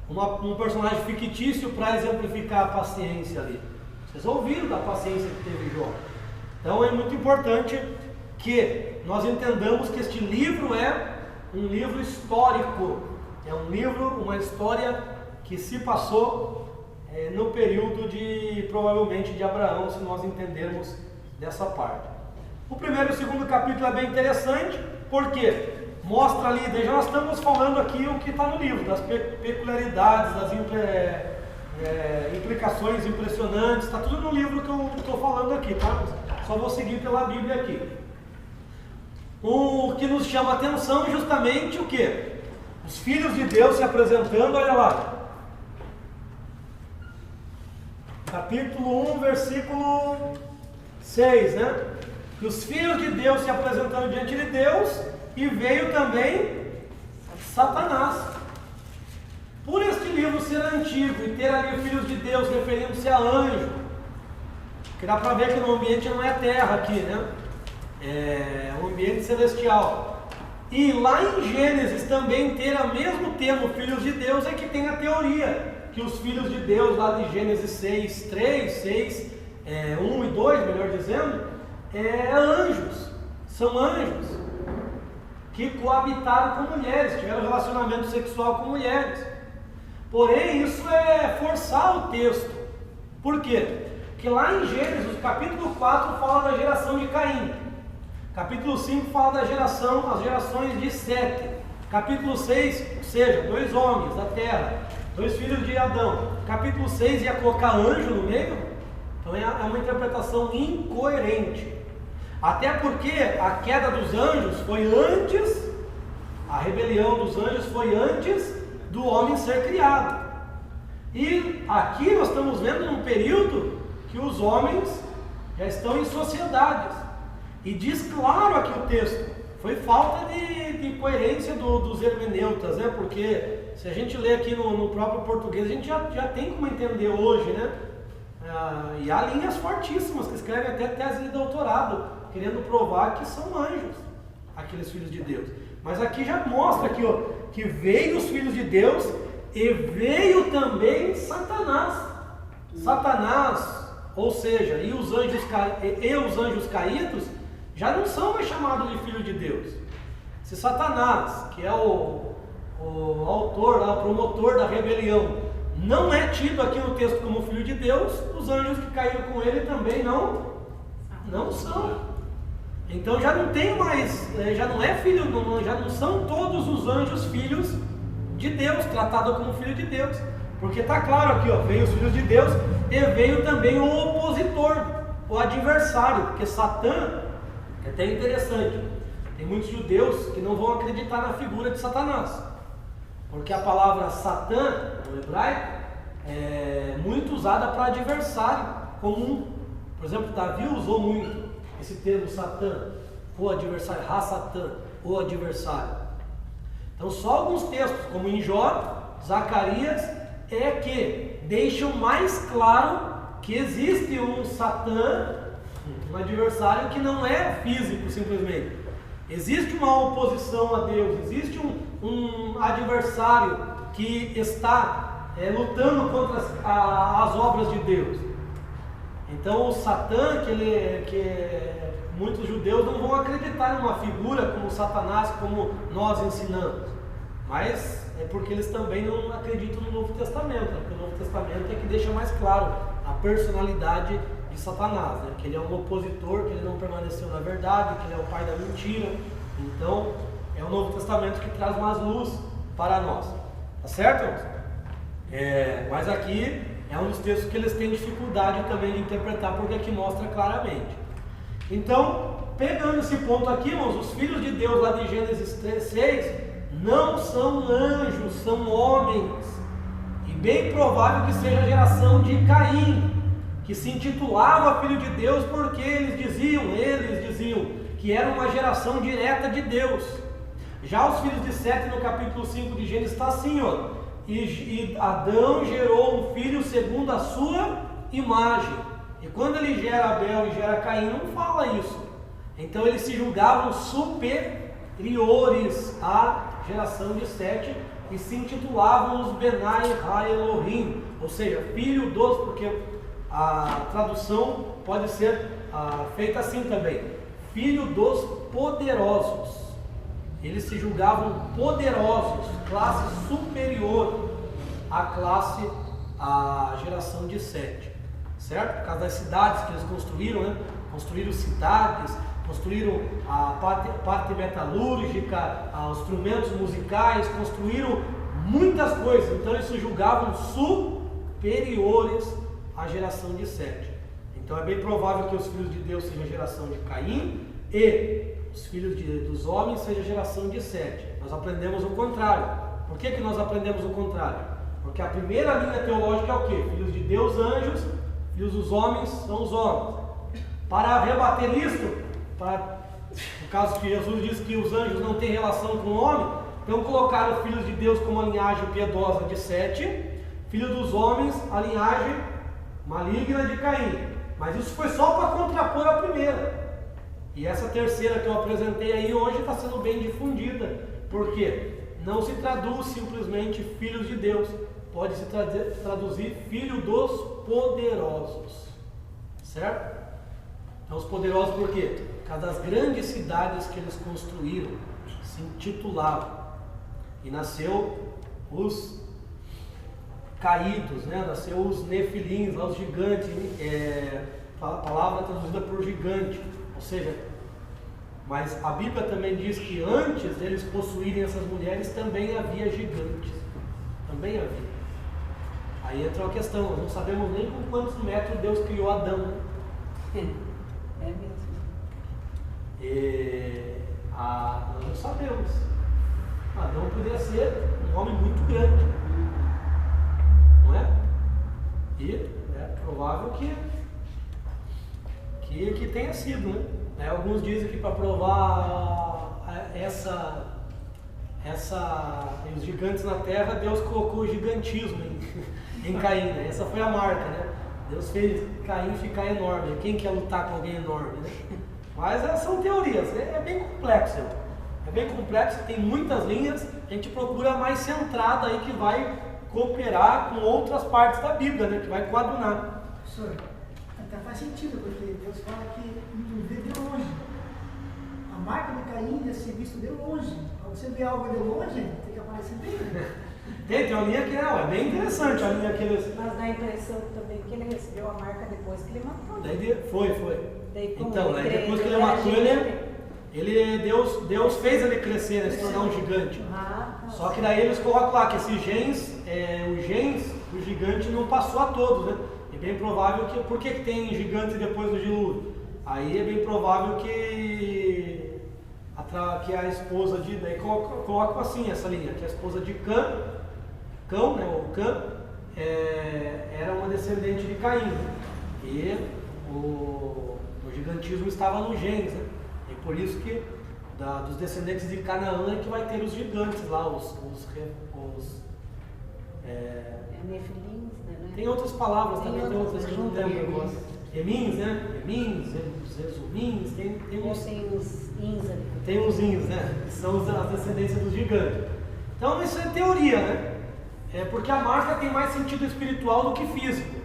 um personagem fictício para exemplificar a paciência ali. Vocês ouviram da paciência que teve Jó. Então é muito importante que nós entendamos que este livro é um livro histórico. É um livro, uma história que se passou no período provavelmente de Abraão, se nós entendermos dessa parte. O primeiro e o segundo capítulo é bem interessante, porque mostra ali, já nós estamos falando aqui o que está no livro, das peculiaridades, das implicações impressionantes, está tudo no livro que eu estou falando aqui, tá? Só vou seguir pela Bíblia aqui. O que nos chama a atenção é justamente o que? Os filhos de Deus se apresentando, olha lá. Capítulo 1, versículo 6, né? Que os filhos de Deus se apresentando diante de Deus, e veio também Satanás. Por este livro ser antigo e ter ali filhos de Deus referindo-se a anjo, que dá para ver que no ambiente não é terra aqui, né? É um ambiente celestial. E lá em Gênesis também ter o mesmo termo, filhos de Deus, é que tem a teoria que os filhos de Deus lá de Gênesis 6, 1 e 2, melhor dizendo, anjos, são anjos que coabitaram com mulheres, tiveram relacionamento sexual com mulheres. Porém, isso é forçar o texto. Por quê? Porque lá em Gênesis, capítulo 4 fala da geração de Caim, capítulo 5 fala as gerações de Sete, capítulo 6, ou seja, 2 homens da terra, 2 filhos de Adão. Capítulo 6 ia colocar anjo no meio? Então é uma interpretação incoerente. Até porque a queda dos anjos foi antes, a rebelião dos anjos foi antes do homem ser criado. E aqui nós estamos vendo um período que os homens já estão em sociedades. E diz claro aqui o texto, foi falta de coerência dos hermeneutas, né? Porque se a gente lê aqui no próprio português, a gente já tem como entender hoje, né? E há linhas fortíssimas que escrevem até tese de doutorado, querendo provar que são anjos, aqueles filhos de Deus. Mas aqui já mostra aqui, ó, que veio os filhos de Deus e veio também Satanás. Satanás, ou seja, e os anjos caídos, já não são mais chamados de filho de Deus. Se Satanás, que é o autor, o promotor da rebelião, não é tido aqui no texto como filho de Deus, os anjos que caíram com ele também não são. Então já não tem mais, já não é filho, já não são todos os anjos filhos de Deus, tratados como filho de Deus. Porque está claro aqui, ó, veio os filhos de Deus e veio também o opositor, o adversário, porque Satã, é até interessante, tem muitos judeus que não vão acreditar na figura de Satanás, porque a palavra Satã, no hebraico, é muito usada para adversário comum. Por exemplo, Davi usou muito esse termo Satã, o adversário, Ha-Satã, o adversário. Então só alguns textos, como em Jó, Zacarias, que deixam mais claro que existe um Satã, um adversário que não é físico simplesmente. Existe uma oposição a Deus, existe um adversário que está lutando contra as obras de Deus. Então o Satã, que muitos judeus não vão acreditar numa figura como Satanás, como nós ensinamos, mas é porque eles também não acreditam no Novo Testamento, porque o Novo Testamento é que deixa mais claro a personalidade de Satanás, né? Que ele é um opositor, que ele não permaneceu na verdade, que ele é o pai da mentira. Então é o Novo Testamento que traz mais luz para nós, tá certo? Mas aqui é um dos textos que eles têm dificuldade também de interpretar, porque aqui mostra claramente. Então, pegando esse ponto aqui, irmãos, os filhos de Deus lá de Gênesis 6 não são anjos, são homens. E bem provável que seja a geração de Caim, que se intitulava filho de Deus porque eles diziam que era uma geração direta de Deus. Já os filhos de Sete, no capítulo 5 de Gênesis, está assim, ó. E Adão gerou um filho segundo a sua imagem. E quando ele gera Abel e gera Caim, não fala isso. Então eles se julgavam superiores à geração de Sete e se intitulavam os Benai Ha Elohim, ou seja, filho dos, porque a tradução pode ser feita assim também, filho dos poderosos. Eles se julgavam poderosos, classe superior à geração de Sete, certo? Por causa das cidades que eles construíram, né? Construíram cidades, construíram a parte metalúrgica, os instrumentos musicais, construíram muitas coisas. Então eles se julgavam superiores à geração de Sete. Então é bem provável que os filhos de Deus sejam a geração de Caim e os filhos dos homens sejam a geração de Sete. Nós aprendemos o contrário. Por que nós aprendemos o contrário? Porque a primeira linha teológica é o quê? Filhos de Deus, anjos, filhos dos homens são os homens. Para rebater isto, no caso que Jesus disse que os anjos não têm relação com o homem, então colocaram filhos de Deus como a linhagem piedosa de Sete, filhos dos homens a linhagem maligna de Caim. Mas isso foi só para contrapor a primeira. E essa terceira que eu apresentei aí hoje está sendo bem difundida. Por quê? Não se traduz simplesmente filhos de Deus, pode se traduzir filho dos poderosos, certo? Então os poderosos por quê? Por causa das grandes cidades que eles construíram, se intitulavam. E nasceu os caídos, né? Nasceu os nefilins, os gigantes, a palavra traduzida por gigante, ou seja, mas a Bíblia também diz que antes deles possuírem essas mulheres também havia gigantes, também havia. Aí entra uma questão, nós não sabemos nem com quantos metros Deus criou Adão, né? É mesmo. Nós não sabemos. Adão poderia ser um homem muito grande, não é? E é provável que tenha sido, né? Alguns dizem que para provar os gigantes na terra, Deus colocou o gigantismo em Caim, né? Essa foi a marca, né? Deus fez Caim ficar enorme. Quem quer lutar com alguém enorme, né? Mas são teorias, é bem complexo. É bem complexo, tem muitas linhas. A gente procura a mais centrada aí que vai cooperar com outras partes da Bíblia, né? Que vai coadunar. Professor, até faz sentido, porque Deus fala que nos vê de longe. A marca de Caim deve ser visto de longe. Para você ver algo de longe, tem que aparecer bem. Tem uma linha que é bem interessante, a linha que eles... Mas dá a impressão também que ele recebeu a marca depois que ele matou. Foi. Daí, Então, depois que ele matou, Deus fez ele crescer, se tornar um gigante. Só que daí eles colocam lá que esses genes, os genes do gigante não passou a todos, né? É bem provável que... Por que tem gigante depois do dilúvio? Aí é bem provável que a esposa de... Daí colocam assim essa linha, que a esposa de Cão, né, ou Cã, era uma descendente de Caim, e o gigantismo estava nos genes, né? E por isso que dos descendentes de Canaã é que vai ter os gigantes lá, Nefilins, né? Tem outras palavras Tem também, outras, tem outras que eu não lembro agora. Emins, né? Emins, Zezumins, tem uns ins ali. Tem uns ins, né? Que são as descendências dos gigantes. Então isso é teoria, né? Porque a marca tem mais sentido espiritual do que físico.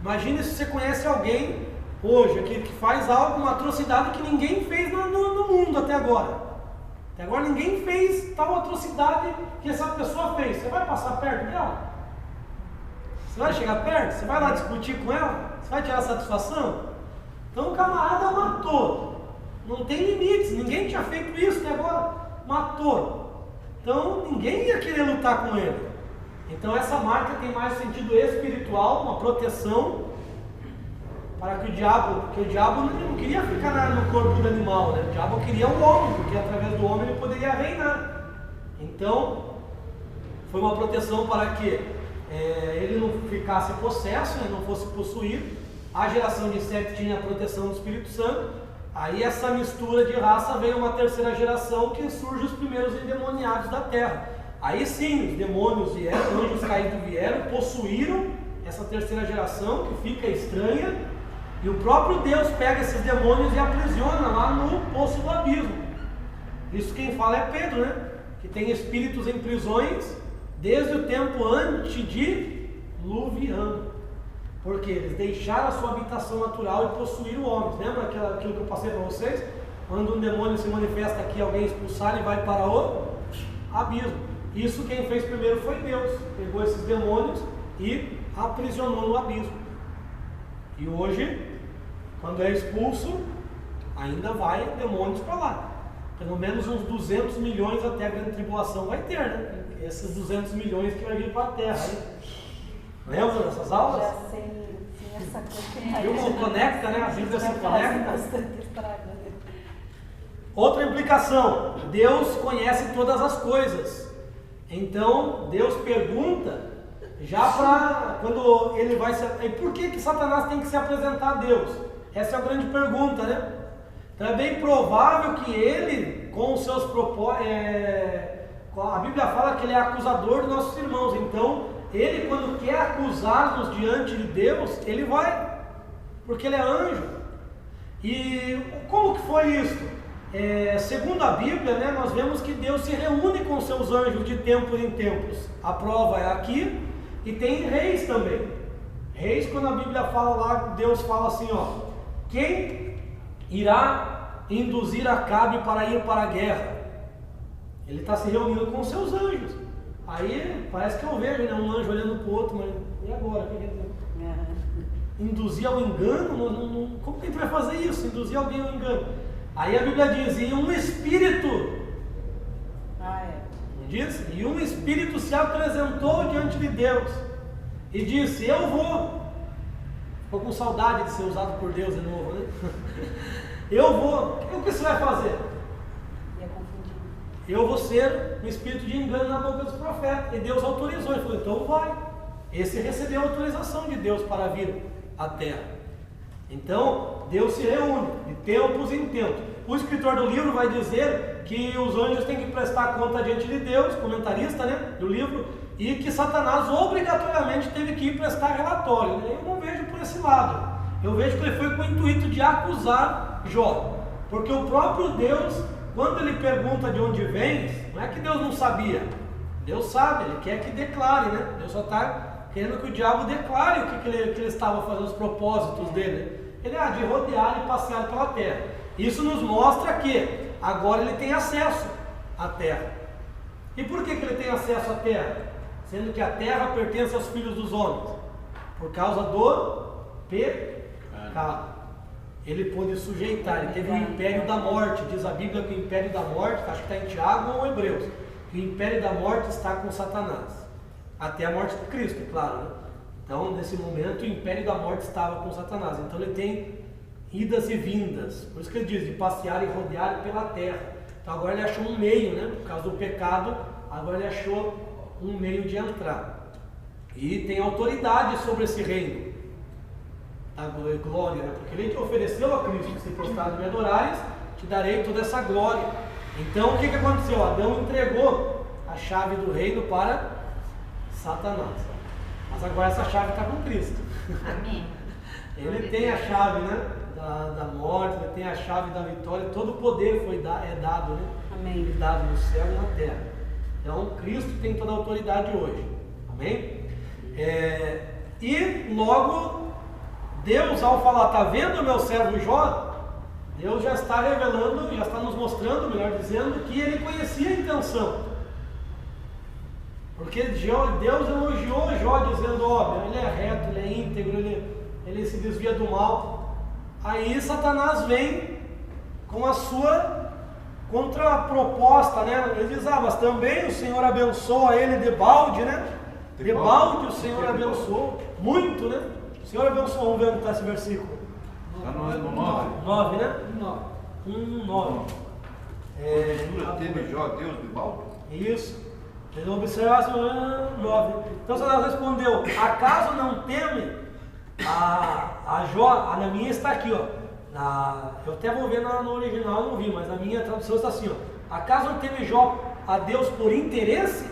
Imagine se você conhece alguém hoje aqui que faz uma atrocidade que ninguém fez no mundo até agora. Até agora ninguém fez tal atrocidade que essa pessoa fez. Você vai passar perto dela? Você vai chegar perto? Você vai lá discutir com ela? Você vai tirar satisfação? Então o camarada matou. Não tem limites, ninguém tinha feito isso até agora. Matou. Então ninguém ia querer lutar com ele. Então essa marca tem mais sentido espiritual, uma proteção para que porque o diabo não queria ficar no corpo do animal, né? O diabo queria o homem, porque através do homem ele poderia reinar. Então foi uma proteção para que ele não ficasse possesso, ele não fosse possuído. A geração de Sete tinha a proteção do Espírito Santo. Aí essa mistura de raça veio uma terceira geração que surge os primeiros endemoniados da terra. Aí sim, os demônios vieram, os anjos caídos vieram, possuíram essa terceira geração que fica estranha, e o próprio Deus pega esses demônios e aprisiona lá no poço do abismo. Isso quem fala é Pedro, né? Que tem espíritos em prisões desde o tempo antediluviano. Porque eles deixaram a sua habitação natural e possuíram homens. Lembra aquilo que eu passei para vocês? Quando um demônio se manifesta aqui, alguém expulsar, ele vai para o abismo. Isso quem fez primeiro foi Deus. Pegou esses demônios e aprisionou no abismo. E hoje, quando é expulso, ainda vai demônios para lá. Pelo menos uns 200 milhões até a grande tribulação vai ter, né? Esses 200 milhões que vai vir para a Terra. Hein? Lembra dessas aulas? Já sei, sim, essa coisa. Viu como conecta, né? A Bíblia se conecta. Bastante estrago. Outra implicação, Deus conhece todas as coisas. Então, Deus pergunta, já para quando ele vai se... E por que Satanás tem que se apresentar a Deus? Essa é a grande pergunta, né? Então é bem provável que ele, com os seus propósitos... A Bíblia fala que ele é acusador dos nossos irmãos. Então, ele quando quer acusar-nos diante de Deus, ele vai. Porque ele é anjo. E como que foi isso? Segundo a Bíblia, né, nós vemos que Deus se reúne com seus anjos de tempos em tempos. A prova é aqui. E tem reis também. Reis, quando a Bíblia fala lá, Deus fala assim, ó: quem irá induzir Acabe para ir para a guerra? Ele está se reunindo com seus anjos. Aí parece que eu vejo, né, um anjo olhando para o outro, mas e agora? Induzir ao engano? Como que a gente vai fazer isso? Induzir alguém ao engano? Aí a Bíblia diz, e um espírito, diz, e um espírito se apresentou diante de Deus e disse, eu vou. Estou com saudade de ser usado por Deus de novo, né? Eu vou. O que você vai fazer? Eu vou ser um espírito de engano na boca dos profetas. E Deus autorizou, ele falou, então vai. Esse recebeu a autorização de Deus para vir à terra. Então, Deus se reúne de tempos em tempos. O escritor do livro vai dizer que os anjos têm que prestar conta diante de Deus, comentarista, né, do livro, e que Satanás obrigatoriamente teve que ir prestar relatório. Eu não vejo por esse lado. Eu vejo que ele foi com o intuito de acusar Jó. Porque o próprio Deus, quando ele pergunta de onde vens, não é que Deus não sabia. Deus sabe, ele quer que declare, né? Deus só está querendo que o diabo declare o que ele estava fazendo, os propósitos dele. Ele é de rodear e passear pela terra. Isso nos mostra que agora ele tem acesso à terra. E por que ele tem acesso à terra? Sendo que a terra pertence aos filhos dos homens. Por causa do pecado. Ele pôde sujeitar, ele teve o império da morte. Diz a Bíblia que o império da morte, acho que está em Tiago ou Hebreus, que o império da morte está com Satanás. Até a morte de Cristo, claro, né? Então, nesse momento, o império da morte estava com Satanás. Então, ele tem idas e vindas. Por isso que ele diz, de passear e rodear pela terra. Então, agora ele achou um meio, né? Por causa do pecado, agora ele achou um meio de entrar. E tem autoridade sobre esse reino. A glória, né? Porque ele te ofereceu a Cristo, se prostrado me adorares, te darei toda essa glória. Então, o que aconteceu? Adão entregou a chave do reino para Satanás. Mas agora essa chave está com Cristo. Amém. Ele tem a chave, né, da morte, ele tem a chave da vitória, todo o poder é dado, né? Amém. Dado no céu e na terra. Então Cristo tem toda a autoridade hoje. Amém? E logo Deus, ao falar, está vendo o meu servo Jó? Deus já está revelando, já está nos mostrando, melhor dizendo, que ele conhecia a intenção. Porque Deus elogiou Jó dizendo, ó, ele é reto, ele é íntegro, ele se desvia do mal. Aí Satanás vem com a sua contraproposta, né? Ele diz, mas também o Senhor abençoa ele de balde, né? De balde o Senhor abençoou, muito, né? O Senhor abençoou, vamos ver onde está esse versículo. Está no 9. 9, né? 9. Teve Jó Deus de balde? Isso. Ele observa 9. Então Satanás respondeu, acaso não teme a Jó? Na minha está aqui, ó. Eu até vou ver no original, não vi, mas na minha tradução está assim, ó. Acaso não teme Jó a Deus por interesse?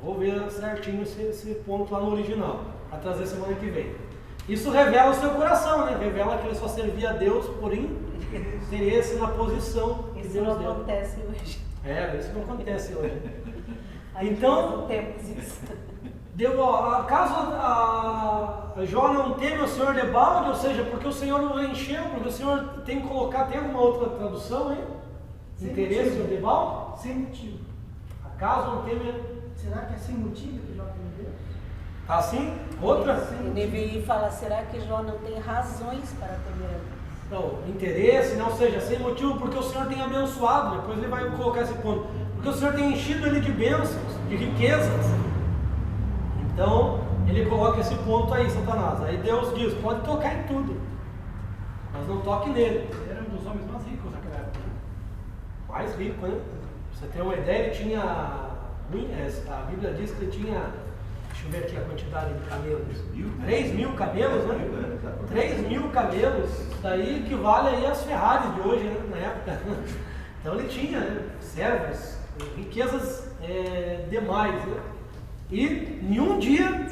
Vou ver certinho esse ponto lá no original, para trazer semana que vem. Isso revela o seu coração, né? Revela que ele só servia a Deus por interesse. interesse na posição que Isso Deus não deu. acontece hoje. Isso não acontece hoje. Então, temos isso. Acaso a Jó não teme o Senhor de balde, ou seja, porque o Senhor o encheu, porque o Senhor tem que colocar, tem alguma outra tradução aí? Sem Interesse motivo. de balde? Sem motivo. Acaso não teme? Será que é sem motivo que Jó tem Deus? Tá assim? Outra? O Nevi fala, será que Jó não tem razões para temer a Deus? Não, interesse, não seja sem motivo, porque o Senhor tem abençoado, depois ele vai colocar esse ponto, porque o Senhor tem enchido ele de bênçãos, de riquezas. Então, ele coloca esse ponto aí, Satanás. Aí Deus diz, pode tocar em tudo, mas não toque nele. Ele era um dos homens mais ricos naquela época. Mais rico, né? Pra você ter uma ideia, ele tinha, a Bíblia diz que ele tinha, deixa eu ver aqui a quantidade de camelos, 3.000 camelos, né? 3.000 camelos, isso daí equivale aí às Ferraris de hoje, né? Na época. Então ele tinha, né? Servos, riquezas demais, né? E em um dia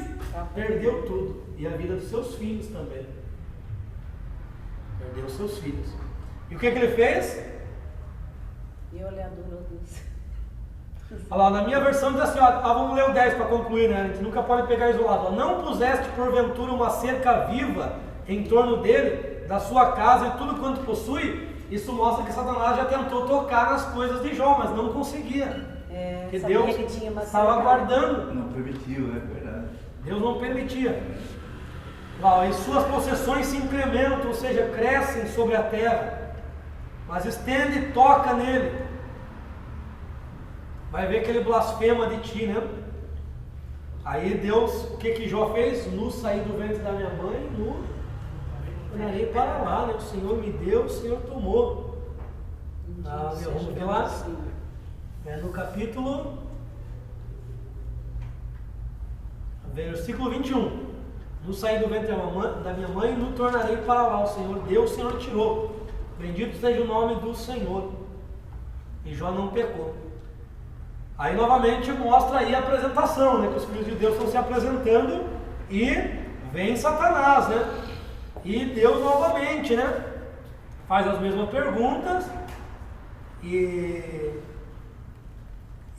perdeu tudo, e a vida dos seus filhos também. Perdeu os seus filhos. E o que ele fez? E olhador, ó Deus. Olha lá, na minha versão diz assim, vamos ler o 10 para concluir, né? A gente nunca pode pegar isolado. Não puseste porventura uma cerca viva em torno dele, da sua casa e tudo quanto possui? Isso mostra que Satanás já tentou tocar nas coisas de Jó, mas não conseguia. Porque Deus estava guardando. Não permitiu, é verdade. Deus não permitia. E suas possessões se incrementam, ou seja, crescem sobre a terra. Mas estende e toca nele. Vai ver que ele blasfema de ti, né? Aí Deus, o que Jó fez? Nu saí do ventre da minha mãe, nu olharei para lá, né? O Senhor me deu, o Senhor tomou. Vamos ver lá. No capítulo, versículo 21. Nu saí do ventre da minha mãe, nu tornarei para lá. O Senhor deu, o Senhor tirou. Bendito seja o nome do Senhor. E Jó não pecou. Aí novamente mostra aí a apresentação, né? Que os filhos de Deus estão se apresentando e vem Satanás, né? E Deus novamente, né? Faz as mesmas perguntas e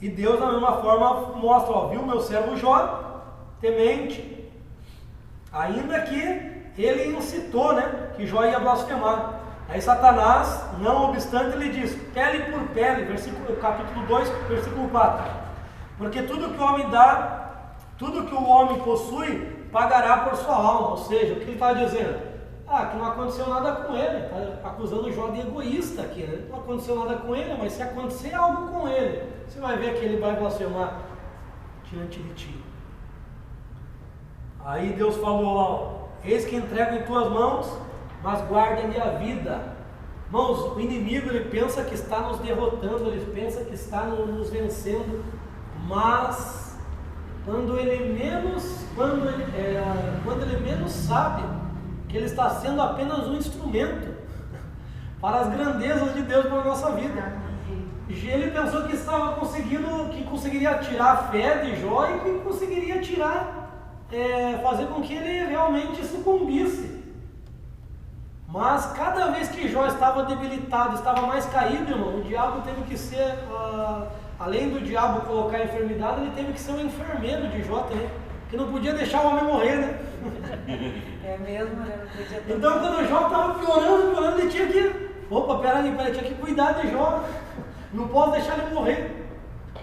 Deus da mesma forma mostra, viu meu servo Jó, temente, ainda que ele incitou, né? Que Jó ia blasfemar. Aí Satanás, não obstante, ele diz, pele por pele, capítulo 2, versículo 4. Porque tudo que o homem dá, tudo que o homem possui, pagará por sua alma. Ou seja, o que ele está dizendo? Que não aconteceu nada com ele. Está acusando Jó de egoísta aqui, né? Não aconteceu nada com ele, mas se acontecer algo com ele, você vai ver que ele vai blasfemar diante de ti. Aí Deus falou lá, eis que entrego em tuas mãos, mas guarda-me a vida. Irmãos, o inimigo ele pensa que está nos derrotando, ele pensa que está nos vencendo, mas quando ele menos sabe que ele está sendo apenas um instrumento para as grandezas de Deus para a nossa vida. Ele pensou que estava que conseguiria tirar a fé de Jó e que conseguiria fazer com que ele realmente sucumbisse. Mas cada vez que Jó estava debilitado, estava mais caído, irmão, o diabo teve que ser, além do diabo colocar a enfermidade, ele teve que ser um enfermeiro de Jó também, que não podia deixar o homem morrer, né? É mesmo, né? Não podia ter... Então quando Jó estava piorando, ele tinha que, peraí, tinha que cuidar de Jó, não posso deixar ele morrer,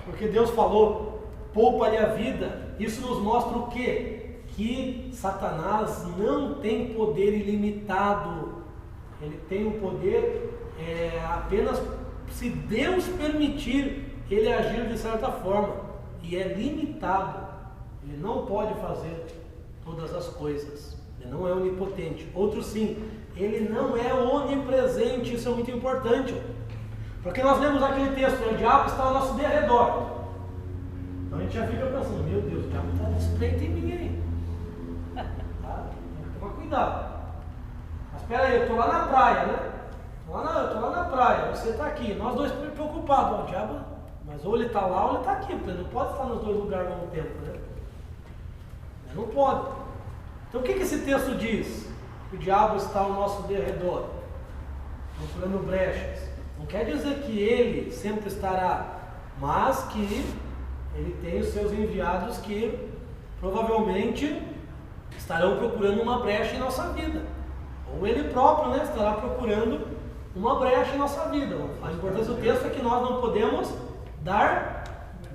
porque Deus falou, poupa-lhe a vida. Isso nos mostra o quê? Que Satanás não tem poder ilimitado, ele tem um poder apenas se Deus permitir ele agir de certa forma, e é limitado, ele não pode fazer todas as coisas, ele não é onipotente. Outro sim, ele não é onipresente, isso é muito importante, porque nós lemos aquele texto, o diabo está ao nosso derredor, então a gente já fica pensando, meu Deus, o diabo está espreito em mim aí. Toma cuidado. Mas espera aí, eu estou lá na praia, né? Eu estou lá na praia, você está aqui, nós dois preocupados, o diabo, mas ou ele está lá ou ele está aqui, porque ele não pode estar nos dois lugares ao mesmo tempo, né? Ele não pode. Então o que esse texto diz? Que o diabo está ao nosso derredor. procurando brechas. Não quer dizer que ele sempre estará, mas que ele tem os seus enviados que provavelmente estarão procurando uma brecha em nossa vida. Ou ele próprio, né, estará procurando uma brecha em nossa vida. A importância do texto é que nós não podemos dar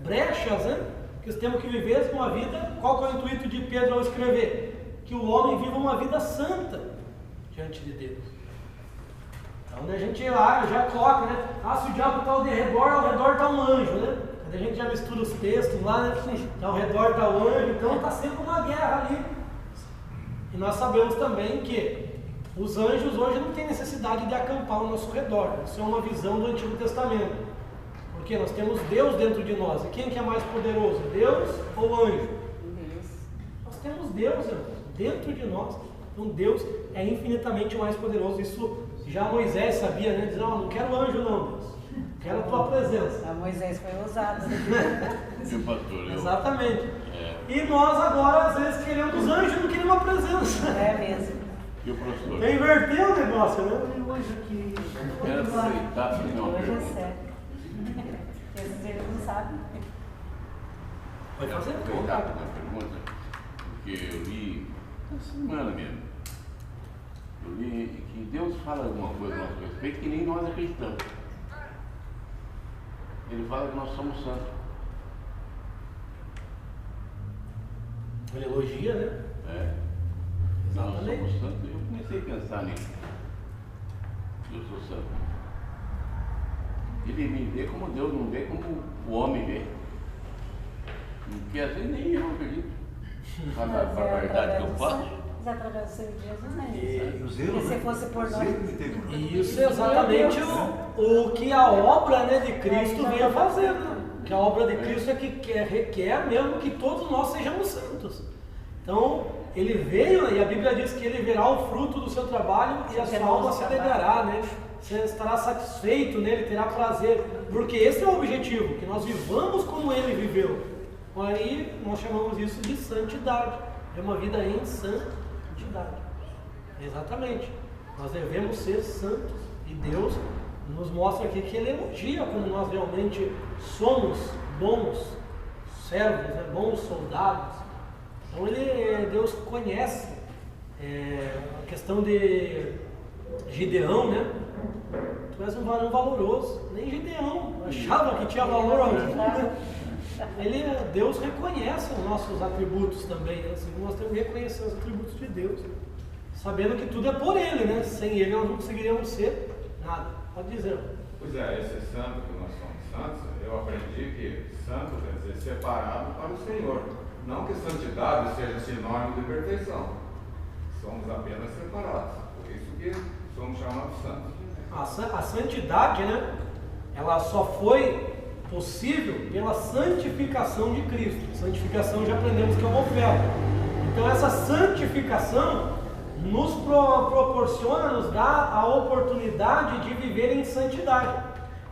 brechas, né? Porque temos que viver uma vida. Qual que é o intuito de Pedro ao escrever? Que o homem viva uma vida santa diante de Deus. Então a gente lá já coloca, né? Se o diabo está ao redor está um anjo, né? A gente já mistura os textos lá, né? Ao redor está o anjo, então está sempre uma guerra ali. E nós sabemos também que os anjos hoje não têm necessidade de acampar ao nosso redor. Isso é uma visão do Antigo Testamento. Porque nós temos Deus dentro de nós. E quem que é mais poderoso? Deus ou anjo? Deus. Nós temos Deus, irmãos, dentro de nós. Então Deus é infinitamente mais poderoso. Isso já Moisés sabia, né? Diz, não quero anjo não, Deus. Quero a tua presença. A Moisés foi ousado. Viu, pastor? Exatamente. E nós agora, às vezes, queremos anjo, não queremos a presença. É mesmo. E o professor? Inverteu o negócio, né? Hoje aqui. Quero aproveitar para fazer uma Hoje é pergunta. sério. Esses eles não sabem. Pode fazer. Aproveitar para fazer uma pergunta, porque eu li essa semana mesmo. Eu li que Deus fala alguma coisa a nosso respeito que nem nós acreditamos. Ele fala que nós somos santos. Ele elogia, né? Nós Exatamente. somos santos. Eu comecei a pensar nisso. Eu sou santo. Ele me vê como Deus não vê, como o homem vê. Porque às vezes nem eu acredito. Para a verdade que eu faço. Mas através do Senhor Jesus, né? E Porque se fosse por nós. isso é exatamente o que a obra, né, de Cristo veio fazer. Né? Que a obra de Cristo é que requer mesmo que todos nós sejamos santos. Então, ele veio, e a Bíblia diz que ele verá o fruto do seu trabalho e a sua alma se alegrará, né? Você estará satisfeito nele, terá prazer, porque esse é o objetivo, que nós vivamos como ele viveu. Aí nós chamamos isso de santidade, é uma vida em santidade. Exatamente, nós devemos ser santos, e Deus nos mostra aqui que ele elogia como nós realmente somos bons servos, né? Bons soldados. Então Deus conhece a questão de Gideão, né? Tu és um varão valoroso. Nem Gideão achava que tinha valor algum, né? Deus reconhece os nossos atributos também, né? Assim, nós temos que reconhecer os atributos de Deus, sabendo que tudo é por Ele, né? Sem Ele nós não conseguiríamos ser nada. Pode dizer. Pois é, esse santo que nós somos santos, eu aprendi que santo quer dizer separado para o Senhor. Não que santidade seja sinônimo de perfeição. Somos apenas separados. Por isso que somos chamados santos. A santidade, né? Ela só foi possível pela santificação de Cristo. Santificação já aprendemos que é uma oferta. Então essa santificação nos proporciona, nos dá a oportunidade de viver em santidade.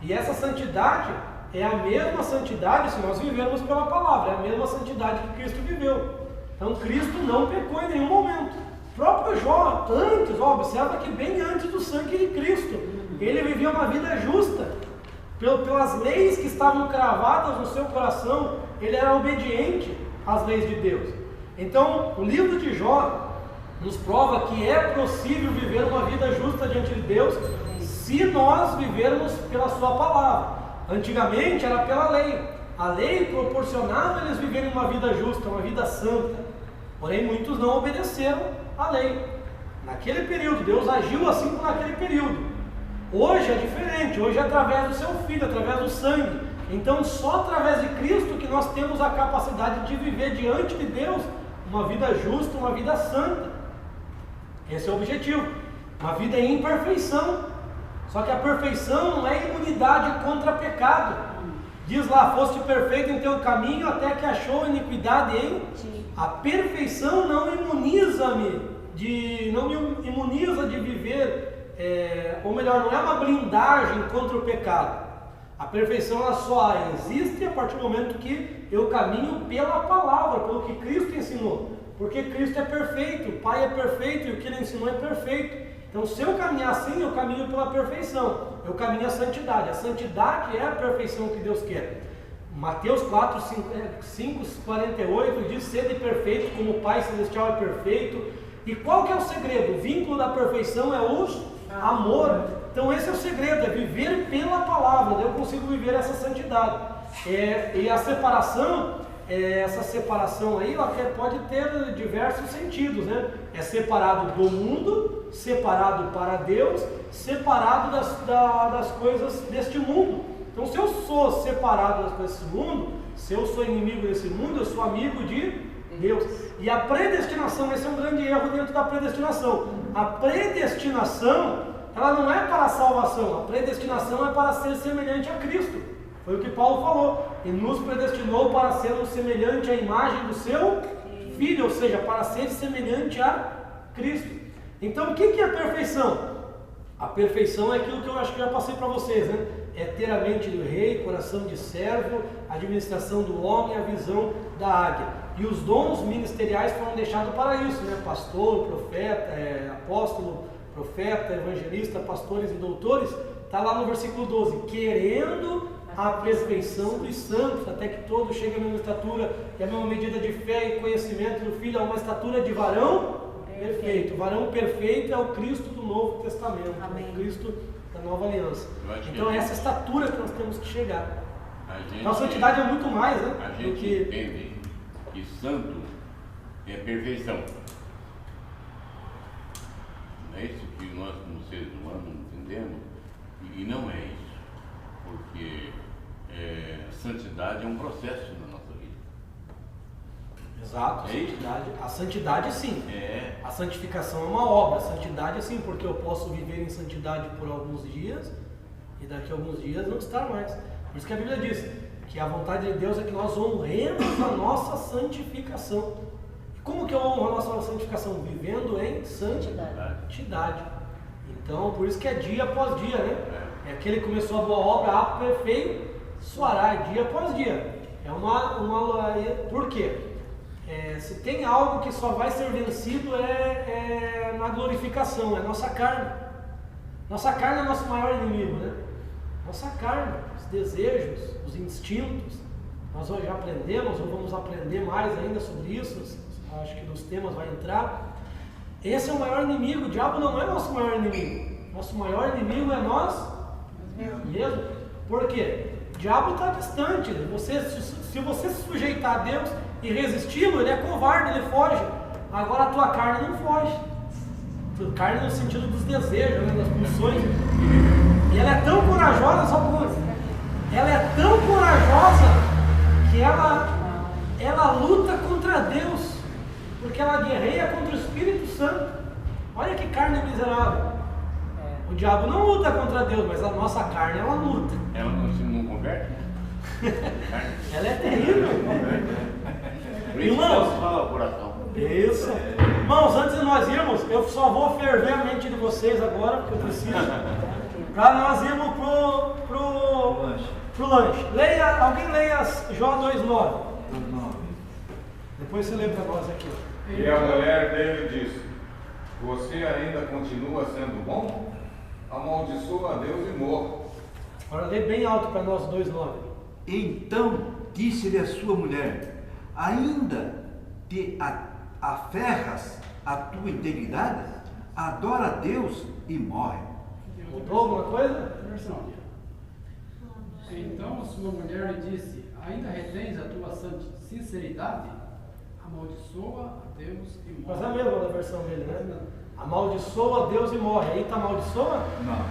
E essa santidade é a mesma santidade se nós vivermos pela palavra, é a mesma santidade que Cristo viveu. Então Cristo não pecou em nenhum momento. O próprio Jó, antes, observa que bem antes do sangue de Cristo, ele vivia uma vida justa. Pelas leis que estavam cravadas no seu coração, ele era obediente às leis de Deus. Então, o livro de Jó nos prova que é possível viver uma vida justa diante de Deus se nós vivermos pela sua palavra. Antigamente era pela lei. A lei proporcionava eles viverem uma vida justa, uma vida santa. Porém, muitos não obedeceram à lei. Naquele período, Deus agiu assim naquele período. Hoje é diferente, hoje é através do seu Filho, através do sangue. Então só através de Cristo que nós temos a capacidade de viver diante de Deus uma vida justa, uma vida santa. Esse é o objetivo, uma vida em perfeição. Só que a perfeição não é imunidade contra pecado. Diz lá, foste perfeito em teu caminho até que achou iniquidade em ti. A perfeição não imuniza-me de viver, ou melhor, não é uma blindagem contra o pecado. A perfeição ela só existe a partir do momento que eu caminho pela palavra, pelo que Cristo ensinou. Porque Cristo é perfeito, o Pai é perfeito e o que Ele ensinou é perfeito. Então, se eu caminhar assim, eu caminho pela perfeição. Eu caminho a santidade. A santidade é a perfeição que Deus quer. Mateus 4, 5, 48 diz: sede perfeito como o Pai Celestial é perfeito. E qual que é o segredo? O vínculo da perfeição é o amor. Então esse é o segredo, é viver pela palavra. Eu consigo viver essa santidade. E a separação, essa separação aí, ela pode ter diversos sentidos, né? É separado do mundo, separado para Deus, separado das coisas deste mundo. Então, se eu sou separado das coisas desse mundo, se eu sou inimigo desse mundo, eu sou amigo de Deus. E a predestinação, esse é um grande erro dentro da predestinação. A predestinação, ela não é para a salvação, a predestinação é para ser semelhante a Cristo. Foi o que Paulo falou. E nos predestinou para sermos semelhante à imagem do seu Filho, ou seja, para ser semelhante a Cristo. Então, o que é a perfeição? A perfeição é aquilo que eu acho que eu já passei para vocês, né? É ter a mente do rei, coração de servo, a administração do homem, a visão da águia. E os dons ministeriais foram deixados para isso, né? Pastor, profeta, apóstolo, profeta, evangelista, pastores e doutores. Está lá no versículo 12: querendo a perfeição dos santos, até que todos cheguem à mesma estatura e à mesma medida de fé e conhecimento do Filho, a uma estatura de varão perfeito. O varão perfeito é o Cristo do Novo Testamento, o Cristo da Nova Aliança. Então é essa estatura que nós temos que chegar. Então a santidade é muito mais, né? A gente entende que santo é perfeição. Não é isso que nós, como seres humanos, entendemos, e não é isso. Porque santidade é um processo na nossa vida. Exato, a santidade sim. A santificação é uma obra, a santidade sim, porque eu posso viver em santidade por alguns dias e daqui a alguns dias não estar mais. Por isso que a Bíblia diz que a vontade de Deus é que nós honremos a nossa santificação. E como que eu honro a nossa santificação? Vivendo em santidade. Então, por isso que é dia após dia, né? É aquele que começou a boa obra, aperfeiçoará dia após dia. Por quê? Se tem algo que só vai ser vencido é na glorificação, é nossa carne. Nossa carne é nosso maior inimigo, né? Nossa carne, os desejos, os instintos. Nós hoje já aprendemos, ou vamos aprender mais ainda sobre isso, acho que nos temas vai entrar. Esse é o maior inimigo, o diabo não é nosso maior inimigo. Nosso maior inimigo é nós mesmo. Por quê? O diabo está distante. Se você se sujeitar a Deus e resisti-lo, ele é covarde, ele foge. Agora a tua carne não foge. A carne no sentido dos desejos, né, das pulsões. E ela é tão corajosa, só por ela é tão corajosa que ela luta contra Deus, porque ela guerreia contra o Espírito Santo. Olha que carne miserável. O diabo não luta contra Deus, mas a nossa carne ela luta. Ela não converte? Ela é terrível. Irmãos, isso. Irmãos, antes de nós irmos, eu só vou ferver a mente de vocês agora, porque eu preciso, para nós irmos pro lanche. Alguém leia Jó 2,9. Depois você lê para nós aqui. E a mulher dele disse: você ainda continua sendo bom? Amaldiçoa a Deus e morra. Agora lê bem alto para nós 2,9. Então disse-lhe a sua mulher: ainda te aferras à tua integridade? Adora a Deus e morre. Mudou alguma coisa? Então a sua mulher lhe disse: ainda retens a tua sinceridade? Amaldiçoa a Deus e morre. Mas é a mesma da versão dele, né? Amaldiçoa a Deus e morre. Aí está amaldiçoa? Não.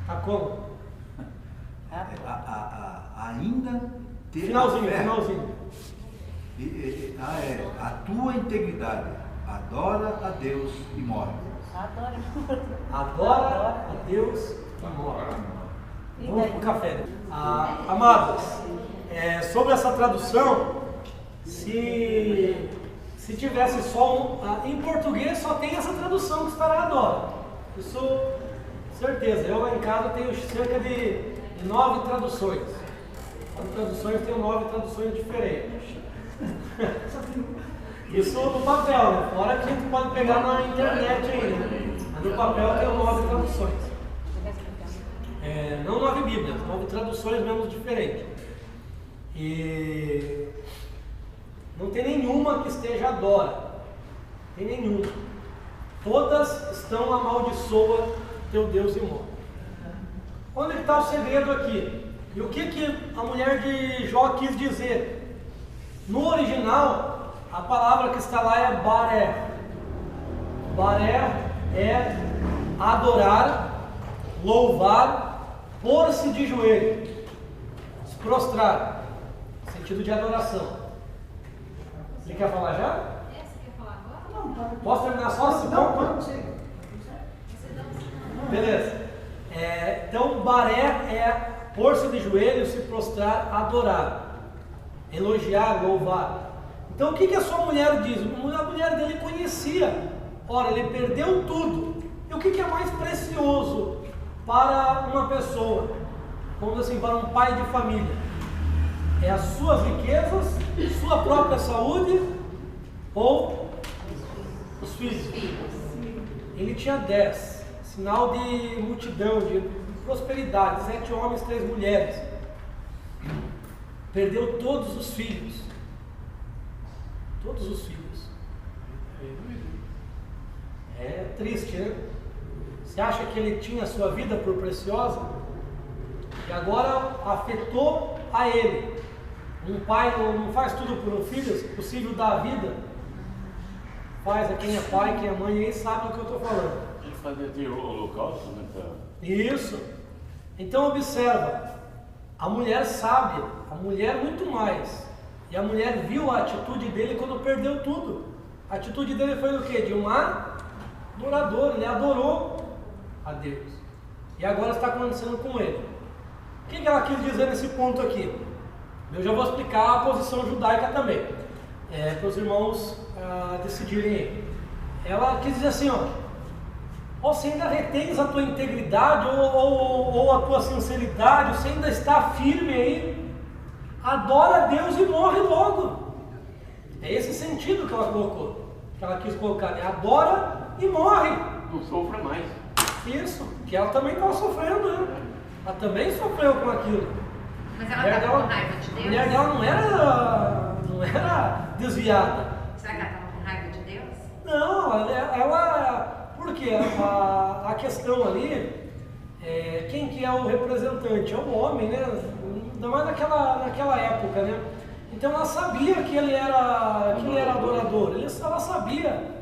Está como? Ainda te Finalzinho. A tua integridade. Adora a Deus e morre. Adora a Deus e morre. Vamos para o café. Amados, sobre essa tradução, se tivesse só em português só tem essa tradução que estará adora. Isso, certeza. Eu lá em casa tenho cerca de 9 traduções. As traduções tem 9 traduções diferentes. Isso no papel, né? Fora que a gente pode pegar na internet ainda. Mas no no papel tem 9 traduções. Não 9 Bíblias, 9 traduções mesmo diferentes. E não tem nenhuma que esteja adora. Tem nenhuma. Todas estão amaldiçoa teu Deus e morre. Onde está o segredo aqui? E o que a mulher de Jó quis dizer? No original, a palavra que está lá é baré. Baré é adorar, louvar, pôr-se de joelho, se prostrar, sentido de adoração. Você quer falar já? Você quer falar agora? Posso terminar só se não? Não, chega. Beleza. Então, baré é pôr-se de joelho, se prostrar, adorar, elogiar, louvar. Então, o que a sua mulher diz? A mulher dele conhecia. Ora, ele perdeu tudo. E o que é mais precioso para uma pessoa? Vamos dizer assim, para um pai de família? É as suas riquezas, sua própria saúde ou os filhos? Ele tinha 10, sinal de multidão, de prosperidade, 7 homens, 3 mulheres. Perdeu todos os filhos. Todos os filhos. É triste, né? Você acha que ele tinha a sua vida por preciosa? E agora afetou a ele. Um pai não faz tudo por um filho, se possível dar a vida. Faz a quem é pai, quem é mãe, aí sabe do que eu estou falando. Ele fazia de holocausto, né? Isso. Então observa, a mulher sábia, a mulher muito mais. E a mulher viu a atitude dele quando perdeu tudo. A atitude dele foi o quê? De um adorador, ele adorou a Deus. E agora está acontecendo com ele. O que ela quis dizer nesse ponto aqui? Eu já vou explicar a posição judaica também, para os irmãos decidirem aí. Ela quis dizer assim, você ainda retens a tua integridade ou a tua sinceridade, você ainda está firme aí, adora a Deus e morre logo. É esse sentido que ela colocou, que ela quis colocar, né? Adora e morre. Não sofra mais. Isso, que ela também estava sofrendo, né? Ela também sofreu com aquilo. Mas ela estava com raiva de Deus? A mulher dela não era desviada. Será que ela estava com raiva de Deus? Não, ela porque a questão ali, quem que é o representante? É o homem, né? Ainda mais naquela época, né? Então ela sabia que ele era adorador, ela sabia.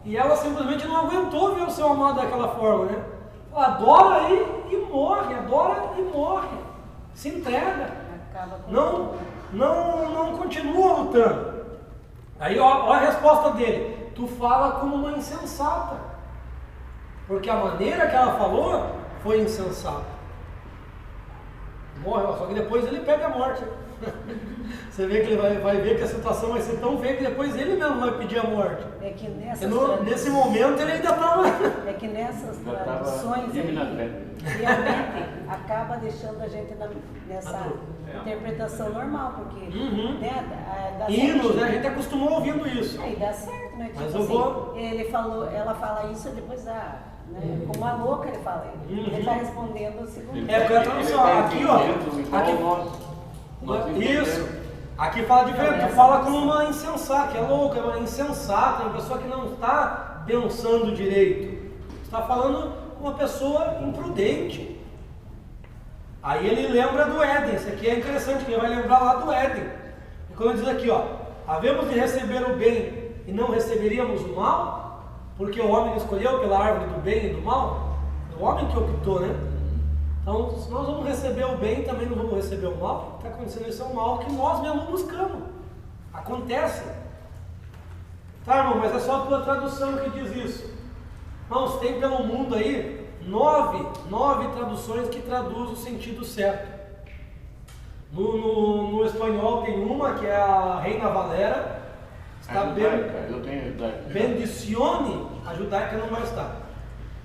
E ela simplesmente não aguentou ver o seu amado daquela forma, né? Adora e morre, adora e morre. Se entrega. Não continua lutando. Aí ó a resposta dele. Tu fala como uma insensata. Porque a maneira que ela falou foi insensata. Morre, só que depois ele pega a morte. Você vê que ele vai ver que a situação vai ser tão feia que depois ele mesmo vai pedir a morte. É que nesse momento ele ainda estava. É que nessas traduções realmente acaba deixando a gente nessa interpretação normal, porque dá hinos, né? A gente acostumou ouvindo isso. Aí dá certo, né? Tipo Mas assim, ela fala isso e depois né? Como uma louca ele fala. Ele está respondendo o segundo. Porque a tradução aqui, isso. Aqui fala diferente, tu fala como uma insensata, que é louca, uma insensata, uma pessoa que não está pensando direito. Está falando uma pessoa imprudente. Aí ele lembra do Éden, isso aqui é interessante, que ele vai lembrar lá do Éden. E quando ele diz aqui, havemos de receber o bem e não receberíamos o mal, porque o homem escolheu pela árvore do bem e do mal, é o homem que optou, né? Então, se nós vamos receber o bem, também não vamos receber o mal. O que está acontecendo isso é o mal que nós mesmos buscamos. Acontece. Tá, irmão, mas é só a tua tradução que diz isso. Irmãos, tem pelo mundo aí 9 traduções que traduzem o sentido certo. No espanhol tem uma que é a Reina Valera. Está bendicione, a judaica não vai estar.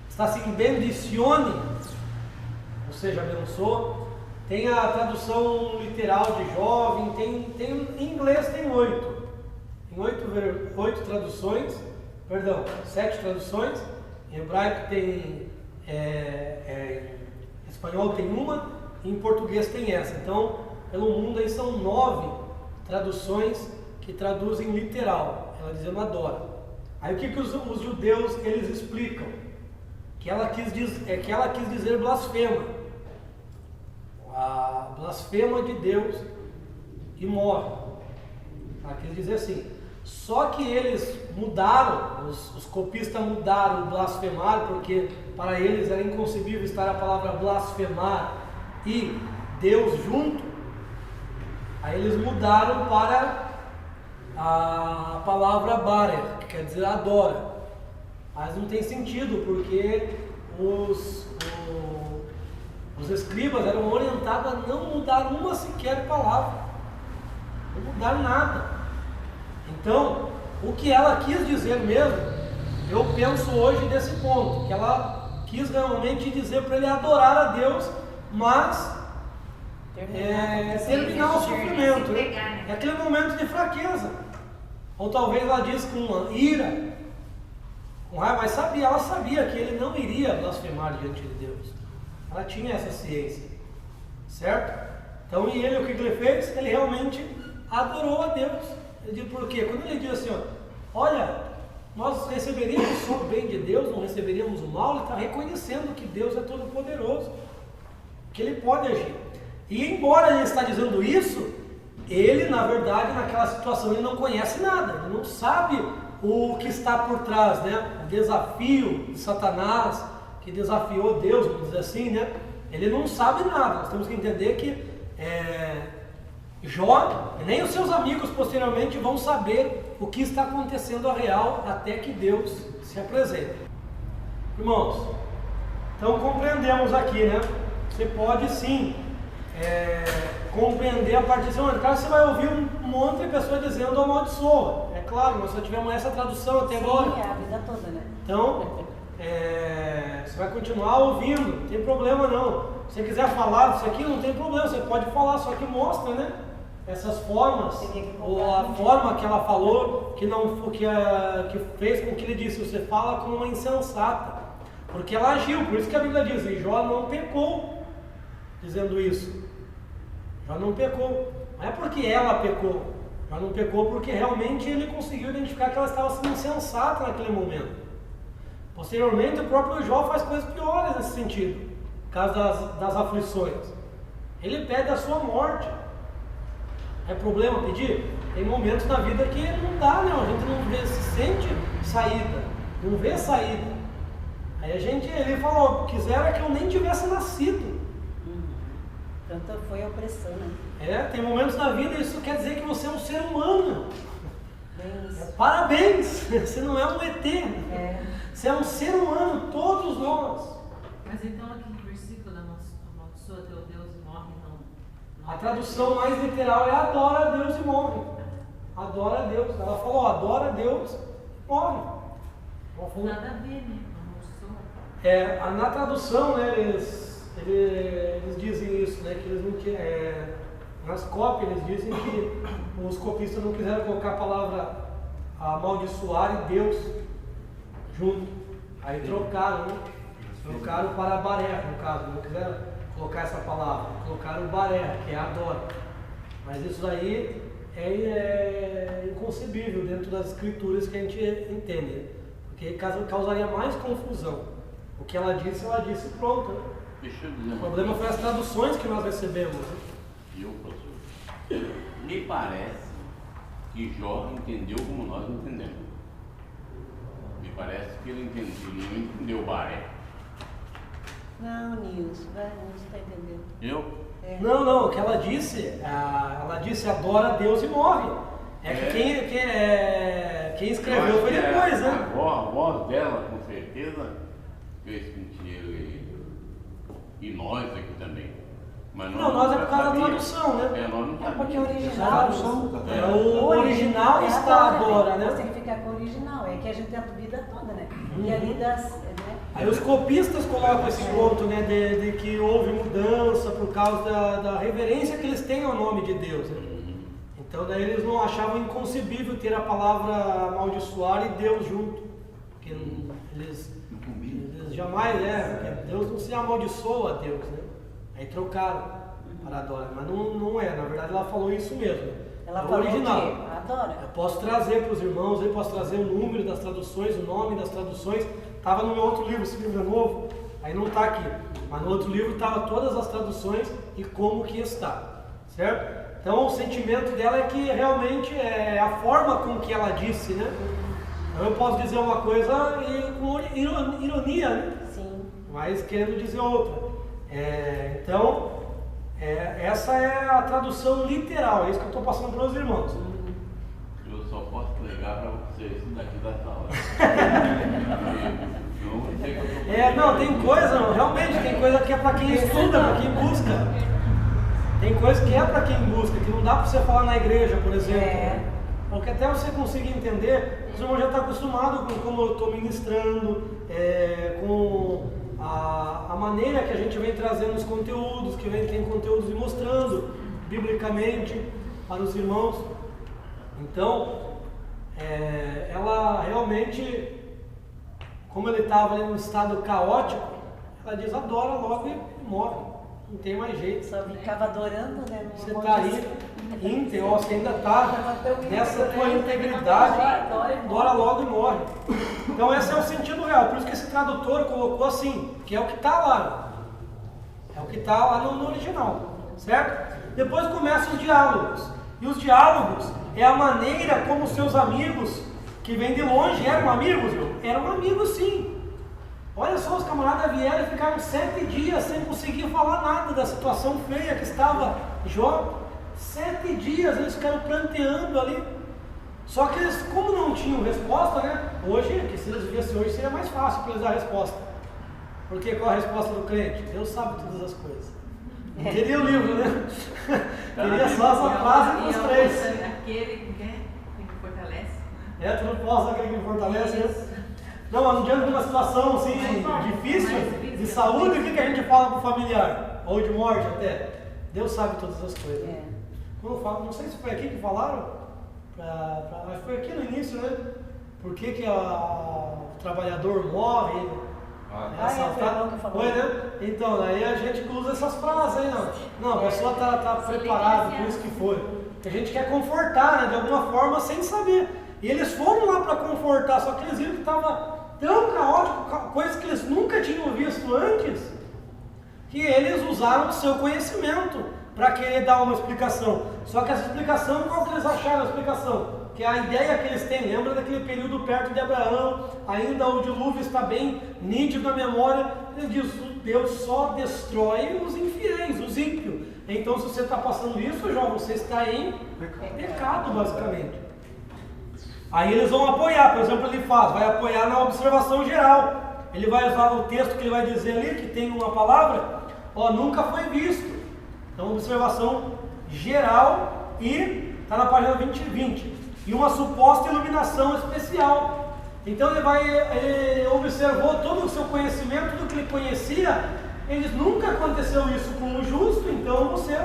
Está assim, bendicione, ou seja, abençoa. Tem a tradução literal de jovem, em inglês tem 8. Tem 8 traduções, 7 traduções. Em hebraico tem, em espanhol tem uma, e em português tem essa. Então, pelo mundo aí são 9 traduções que traduzem literal, ela dizendo adora. Aí o que os judeus eles explicam? Que ela quis dizer blasfema. A blasfema de Deus e morre. Ela quis dizer assim. Só que eles mudaram, os copistas mudaram o blasfemar, porque para eles era inconcebível estar a palavra blasfemar e Deus junto. Aí eles mudaram para a palavra barer, que quer dizer adora. Mas não tem sentido, porque os escribas eram orientados a não mudar uma sequer palavra, não mudar nada. Então, o que ela quis dizer mesmo, eu penso hoje desse ponto, que ela quis realmente dizer para ele adorar a Deus, mas terminar o sofrimento, né? É aquele momento de fraqueza. Ou talvez ela diz com uma ira, com raiva, mas ela sabia que ele não iria blasfemar diante de Deus. Ela tinha essa ciência, certo? Então, e ele, o que ele fez? Ele realmente adorou a Deus. Ele diz por quê? Quando ele diz assim, olha, nós receberíamos só o bem de Deus, não receberíamos o mal, ele está reconhecendo que Deus é todo poderoso, que ele pode agir. E embora ele está dizendo isso, ele, na verdade, naquela situação, ele não conhece nada, ele não sabe o que está por trás, né? O desafio de Satanás, que desafiou Deus, vamos dizer assim, né? Ele não sabe nada. Nós temos que entender que Jó, nem os seus amigos posteriormente vão saber o que está acontecendo a real até que Deus se apresente. Irmãos, então compreendemos aqui, né? Você pode sim compreender a partir de uma cara, você vai ouvir um monte de pessoas dizendo amaldiçoa. É claro, nós só tivemos essa tradução até agora. Sim, a vida toda, né? Então, você vai continuar ouvindo, não tem problema não. Se você quiser falar disso aqui, não tem problema, você pode falar, só que mostra, né? Essas formas, ou a forma que ela falou, que fez com que ele disse, você fala como uma insensata. Porque ela agiu, por isso que a Bíblia diz, e Jó não pecou, dizendo isso. Jó não pecou. Não é porque ela pecou. Jó não pecou porque realmente ele conseguiu identificar que ela estava sendo insensata naquele momento. Posteriormente, o próprio Jó faz coisas piores nesse sentido, por causa das aflições. Ele pede a sua morte. É problema pedir? Tem momentos na vida que não dá, né? A gente não se sente saída, não vê saída. Aí ele falou, quisera que eu nem tivesse nascido. Tanta foi a opressão, né? Tem momentos na vida, isso quer dizer que você é um ser humano. Parabéns! Você não é um ET. Você é um ser humano, todos nós. Mas então aquele versículo da amaldiçoa teu Deus e morre, não. A tradução mais literal é adora a Deus e morre. Adora a Deus. Ela falou, adora a Deus e morre. Nada a ver, né? Amaldiçoa. Na tradução, né, eles dizem isso, né, que eles não querem. Nas cópias eles dizem que os copistas não quiseram colocar a palavra amaldiçoar e Deus junto. Aí trocaram, né? Trocaram para baré, no caso, não quiseram colocar essa palavra, colocaram baré, que é adora. Mas isso aí é inconcebível dentro das escrituras que a gente entende, porque causaria mais confusão. O que ela disse pronto. Né? Deixa eu dizer, o problema foi as traduções que nós recebemos. Né? Me parece que Jó entendeu como nós entendemos. Me parece que ele não entendeu o baré. Não, Nilson, não está entendendo. Eu? Não, o que ela disse adora a Deus e morre. Quem escreveu foi depois, né? A voz dela, com certeza, fez com que ele, e nós aqui também. Mas nós é por causa da tradução, né? Nós não sabíamos. Porque o original. O original está agora, né? Você tem que ficar com o original, é que a gente tem a vida toda, né? E ali Aí os copistas colocam esse ponto, né, de que houve mudança por causa da reverência que eles têm ao nome de Deus. Né? Então daí eles não achavam inconcebível ter a palavra amaldiçoar e Deus junto. Porque eles jamais porque Deus não se amaldiçoa a Deus, né? Aí trocaram para adora, mas não é, na verdade ela falou isso mesmo. Ela é o falou original. o quê? Adora. Eu posso trazer para os irmãos, eu posso trazer o número das traduções, o nome das traduções. Estava no meu outro livro, esse livro é novo, aí não está aqui. Mas no outro livro estava todas as traduções e como que está, certo? Então o sentimento dela é que realmente é a forma com que ela disse, né? Então, eu posso dizer uma coisa com ironia, né? Sim. Mas querendo dizer outra. Então, essa é a tradução literal, é isso que eu estou passando para os irmãos. Eu só posso pregar para vocês daqui da sala. Não, tem coisa, realmente, tem coisa que é para quem estuda, para quem busca. Tem coisa que é para quem busca, que não dá para você falar na igreja, por exemplo. Porque até você conseguir entender, os irmãos já estão acostumados com como eu estou ministrando, com a maneira que a gente vem trazendo os conteúdos, que tem conteúdos e mostrando biblicamente para os irmãos. Então, ela realmente, como ele estava em um estado caótico, ela diz, adora logo e morre. Não tem mais jeito. Só ficava adorando, né? Você está aí íntegro, você ainda está nessa tua integridade, adora logo e morre. Então esse é o sentido real, por isso que esse tradutor colocou assim, que é o que está lá. É o que está lá no original, certo? Depois começam os diálogos. E os diálogos é a maneira como seus amigos, que vêm de longe, eram amigos? Eram amigos sim. Olha só, os camaradas vieram e ficaram 7 dias sem conseguir falar nada da situação feia que estava Jó. 7 dias eles ficaram planteando ali. Só que eles, como não tinham resposta, né? Hoje, que se eles vivessem hoje, seria mais fácil para eles dar a resposta. Porque qual a resposta do crente? Deus sabe todas as coisas. Não queria o livro, né? Queria só essa frase com os 3. Aquele que fortalece. Tudo posso aquele que me fortalece. Não, mas diante de uma situação assim, difícil, de saúde, o que a gente fala para o familiar? Ou de morte até? Deus sabe todas as coisas. Quando eu falo, não sei se foi aqui que falaram, mas foi aqui no início, né? Por que o trabalhador morre? Foi, né? Então, aí a gente usa essas frases aí, não. A pessoa está preparada, por isso que foi. A gente quer confortar, né? De alguma forma, sem saber. E eles foram lá para confortar, só que eles viram que estava tão caótico, coisas que eles nunca tinham visto antes, que eles usaram o seu conhecimento para querer dar uma explicação. Só que essa explicação, qual que eles acharam a explicação? Que a ideia que eles têm, lembra daquele período perto de Abraão, ainda o dilúvio está bem nítido na memória, ele diz, Deus só destrói os infiéis, os ímpios. Então se você está passando isso, João, você está em pecado basicamente. Aí eles vão apoiar, por exemplo, ele vai apoiar na observação geral. Ele vai usar o texto que ele vai dizer ali, que tem uma palavra, nunca foi visto. Então, observação geral e está na página 20. E uma suposta iluminação especial. Então ele observou todo o seu conhecimento, tudo que ele conhecia. Ele diz, nunca aconteceu isso com o justo, então você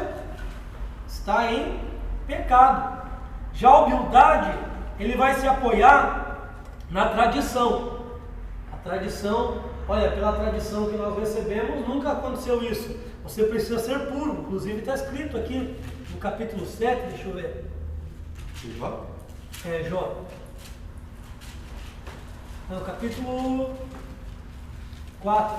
está em pecado. Já a humildade, ele vai se apoiar na tradição. A tradição, olha, pela tradição que nós recebemos, nunca aconteceu isso. Você precisa ser puro. Inclusive está escrito aqui no capítulo 7, deixa eu ver. Jó? Jó. Não, capítulo 4.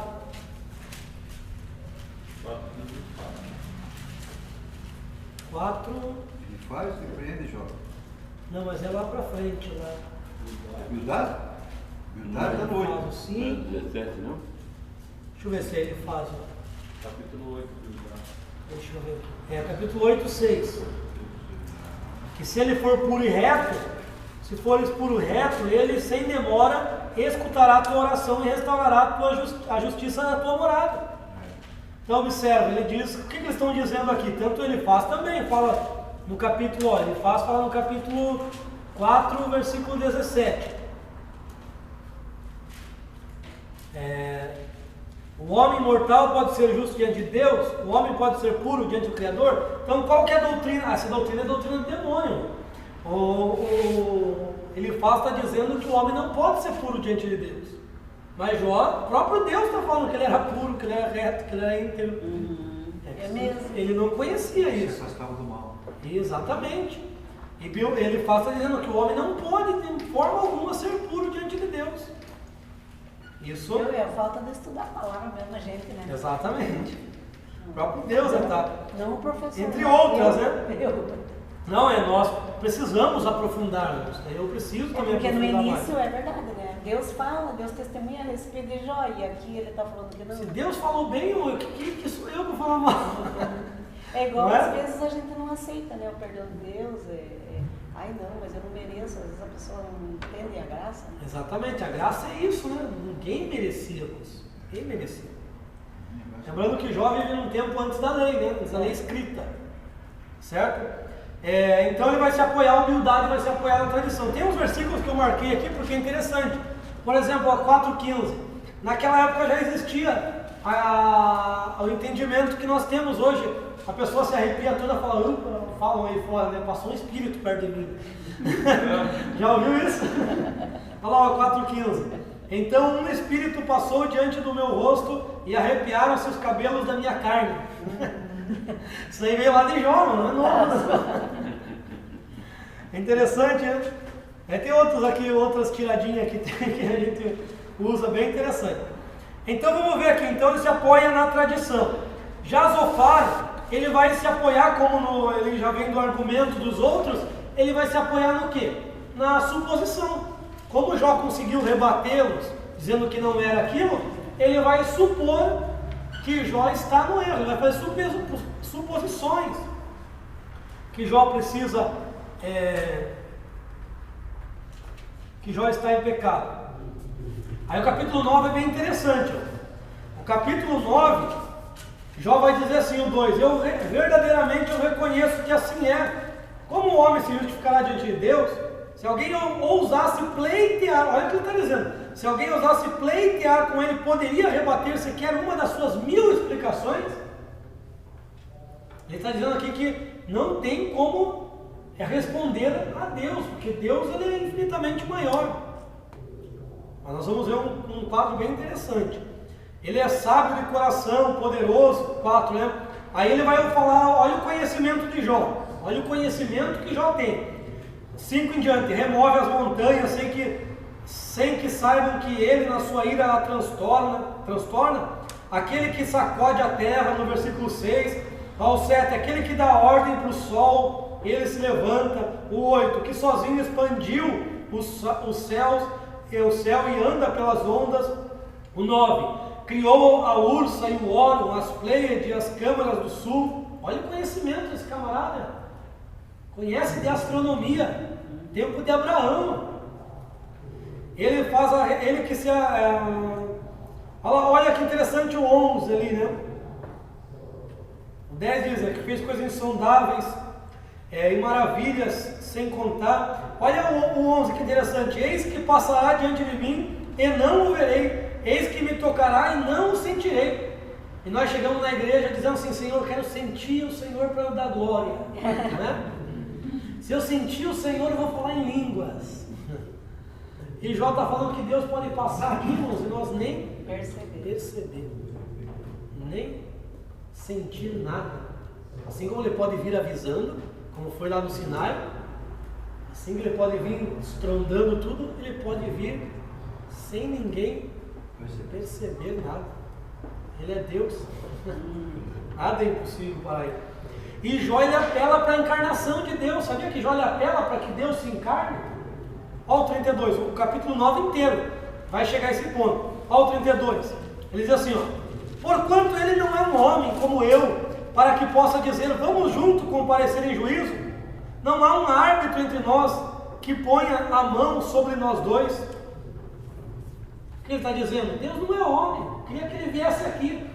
4. Ele faz, repreende Jó. Não, mas é lá pra frente, lá. Humildade? Humildade da noite. Sim. 17, não? Deixa eu ver se ele faz. Capítulo 8. Deixa eu ver aqui. Capítulo 8, 6. Que se ele for puro e reto, se fores puro e reto, ele sem demora escutará a tua oração e restaurará a justiça da tua morada. Então observa, ele diz, o que eles estão dizendo aqui? Tanto ele faz também, fala no capítulo, fala no capítulo 4, versículo 17. O homem mortal pode ser justo diante de Deus, o homem pode ser puro diante do Criador. Então qual que é a doutrina? Essa doutrina é a doutrina do demônio. Ele está dizendo que o homem não pode ser puro diante de Deus. Mas Jó, o próprio Deus está falando que ele era puro, que ele era reto, que ele era íntegro. É mesmo. Ele não conhecia Se isso. afastava do mal. Exatamente. E ele está dizendo que o homem não pode, de forma alguma, ser puro diante de Deus. Isso. É a falta de estudar a palavra mesmo, a gente, né? Exatamente. O próprio Deus está. Não o professor. Entre outras, né? Eu. Não, nós precisamos aprofundar-nos. Eu preciso também Porque no aprofundar início mais. é verdade, né? Deus fala, Deus testemunha a respeito de Jó, e aqui ele está falando que não. Se Deus falou bem, o que sou eu para falar mal? É igual, Não é? às vezes a gente não aceita, né? O perdão de Deus. Ai não, mas eu não mereço. Às vezes a pessoa não entende a graça. Né? Exatamente, a graça é isso, né? Ninguém merecia isso. Ninguém merecia. Lembrando que Jó vive num tempo antes da lei, né? Antes da lei escrita. Certo? Então ele vai se apoiar, a humildade vai se apoiar na tradição. Tem uns versículos que eu marquei aqui porque é interessante. Por exemplo, a 4,15. Naquela época já existia o entendimento que nós temos hoje. A pessoa se arrepia toda e fala, falam aí fora, né? Passou um espírito perto de mim. Já ouviu isso? Olha lá, 4,15. Então um espírito passou diante do meu rosto e arrepiaram-se os cabelos da minha carne. Isso aí veio lá de Jó, não é novo. É interessante, né? Tem outras tiradinhas aqui que a gente usa, bem interessante. Então vamos ver aqui, então ele se apoia na tradição. Já Zofar, ele vai se apoiar, ele já vem do argumento dos outros, ele vai se apoiar no quê? Na suposição. Como Jó conseguiu rebatê-los, dizendo que não era aquilo, ele vai supor que Jó está no erro, ele vai fazer suposições. Que Jó precisa, que Jó está em pecado. Aí o capítulo 9 é bem interessante. O capítulo 9, Jó vai dizer assim, o 2, verdadeiramente eu reconheço que assim é. Como o homem se justificará diante de Deus, se alguém ousasse pleitear, olha o que ele está dizendo, se alguém ousasse pleitear com ele, poderia rebater sequer uma das suas 1000 explicações? Ele está dizendo aqui que não tem como responder a Deus, porque Deus ele é infinitamente maior. Mas nós vamos ver um quadro bem interessante. Ele é sábio de coração, poderoso, 4, né? Aí ele vai falar, olha o conhecimento de Jó, olha o conhecimento que Jó tem. 5 em diante, remove as montanhas sem que saibam que ele na sua ira ela transtorna. Aquele que sacode a terra, no versículo 6, ao 7, aquele que dá ordem para o sol, ele se levanta. O 8, que sozinho expandiu os céus e o céu e anda pelas ondas. O 9, criou a Ursa e o Órion, as Pleiades, as câmaras do sul. Olha o conhecimento desse camarada. Conhece de astronomia, tempo de Abraão. Olha que interessante o 11 ali, né? O 10 diz que fez coisas insondáveis e maravilhas sem contar. Olha o 11, que interessante. Eis que passará diante de mim e não o verei. Eis que me tocará e não o sentirei. E nós chegamos na igreja dizendo assim, Senhor, eu quero sentir o Senhor para eu dar glória. Né? Se eu sentir o Senhor, eu vou falar em línguas. E Jó está falando que Deus pode passar aqui, irmãos, e nós nem perceber, nem sentir nada. Assim como ele pode vir avisando, como foi lá no Sinai, assim que ele pode vir estrondando tudo, ele pode vir sem ninguém perceber nada. Ele é Deus. Nada é impossível para ele. E Jó ele apela para a encarnação de Deus. Sabia que Jó ele apela para que Deus se encarne? Olha o 32, o capítulo 9 inteiro vai chegar a esse ponto. Olha o 32, ele diz assim, porquanto ele não é um homem como eu, para que possa dizer, vamos junto comparecer em juízo? Não há um árbitro entre nós que ponha a mão sobre nós dois. O que ele está dizendo? Deus não é homem, queria que ele viesse aqui,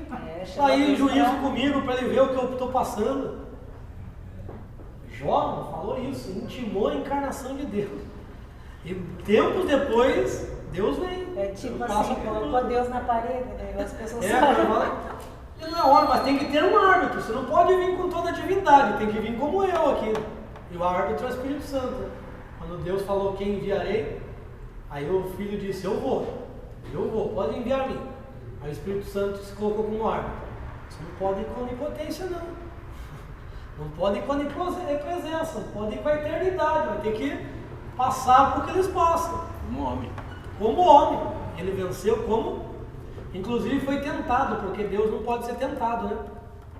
sair em juízo comigo, para ele ver o que eu estou passando. Jó falou isso, intimou a encarnação de Deus. E tempos depois, Deus vem. É tipo assim, colocou Deus na parede, né? As pessoas ele não é homem, mas tem que ter um árbitro. Você não pode vir com toda a divindade, tem que vir como eu aqui. E o árbitro é o Espírito Santo. Quando Deus falou quem enviarei, aí o filho disse, eu vou. Eu vou, pode enviar-me. Aí o Espírito Santo se colocou como árbitro. Você não pode ir com onipotência, não. Não pode ir com onipresença, não pode ir com a eternidade, vai ter que passar por que eles passam. Como homem. Como homem. Ele venceu como, inclusive foi tentado, porque Deus não pode ser tentado, né?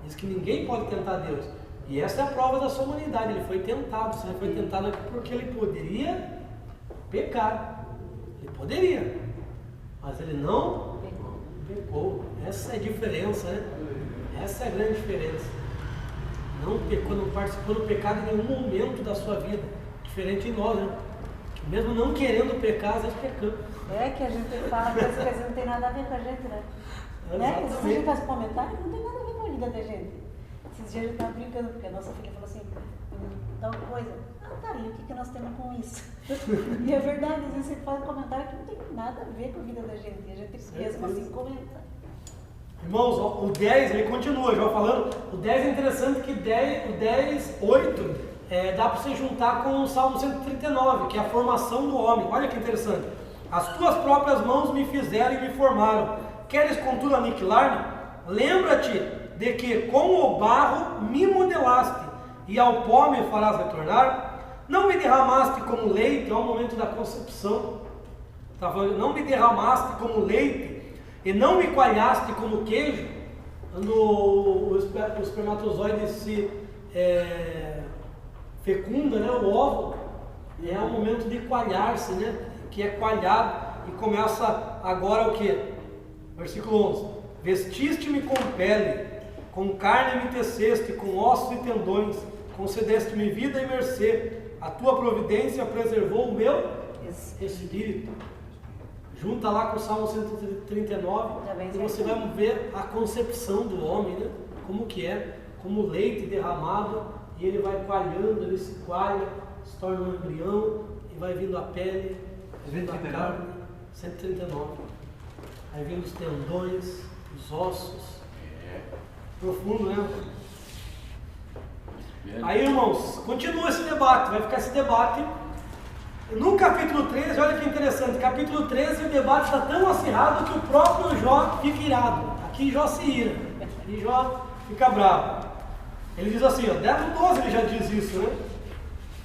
Diz que ninguém pode tentar Deus. E essa é a prova da sua humanidade, ele foi tentado. Se ele foi tentado é porque ele poderia pecar. Ele poderia, mas ele não pecou. Essa é a diferença, né? Essa é a grande diferença. Não pecou, não participou do pecado em nenhum momento da sua vida. Diferente de nós, né? Que mesmo não querendo pecar, às vezes pecamos. É que a gente fala coisas que às vezes não tem nada a ver com a gente, né? Né? Que se a gente faz um comentário, não tem nada a ver com a vida da gente. Esses dias a gente estava brincando, porque a nossa filha falou assim, tal coisa. Ah, tá, e o que nós temos com isso? E é verdade, às vezes você faz um comentário que não tem nada a ver com a vida da gente. E a gente mesmo assim comenta. Irmãos, o 10, ele continua já falando. O 10 é interessante que o 10, 8, dá para você juntar com o Salmo 139, que é a formação do homem. Olha que interessante. As tuas próprias mãos me fizeram e me formaram. Queres contudo aniquilar-me? Lembra-te de que com o barro me modelaste e ao pó me farás retornar? Não me derramaste como leite, é o momento da concepção. Tá falando, não me derramaste como leite e não me coalhaste como queijo. Quando o espermatozoide se fecunda, né, o óvulo, é o momento de coalhar-se, né, que é coalhado, e começa agora o que? Versículo 11: vestiste-me com pele, com carne me teceste, com ossos e tendões, concedeste-me vida e mercê, a tua providência preservou o meu espírito. Junta lá com o Salmo 139 e você vai ver a concepção do homem, né? Como que é, como leite derramado, e ele vai coalhando, ele se coalha, se torna um embrião, e vai vindo a pele, vai vindo a carne. 139. Aí vindo os tendões, os ossos. Profundo, né? Aí, irmãos, continua esse debate, vai ficar esse debate. No capítulo 13, olha que interessante, capítulo 13 o debate está tão acirrado que o próprio Jó fica irado. Aqui Jó se ira, e Jó fica bravo. Ele diz assim, ó, no 12 ele já diz isso, né?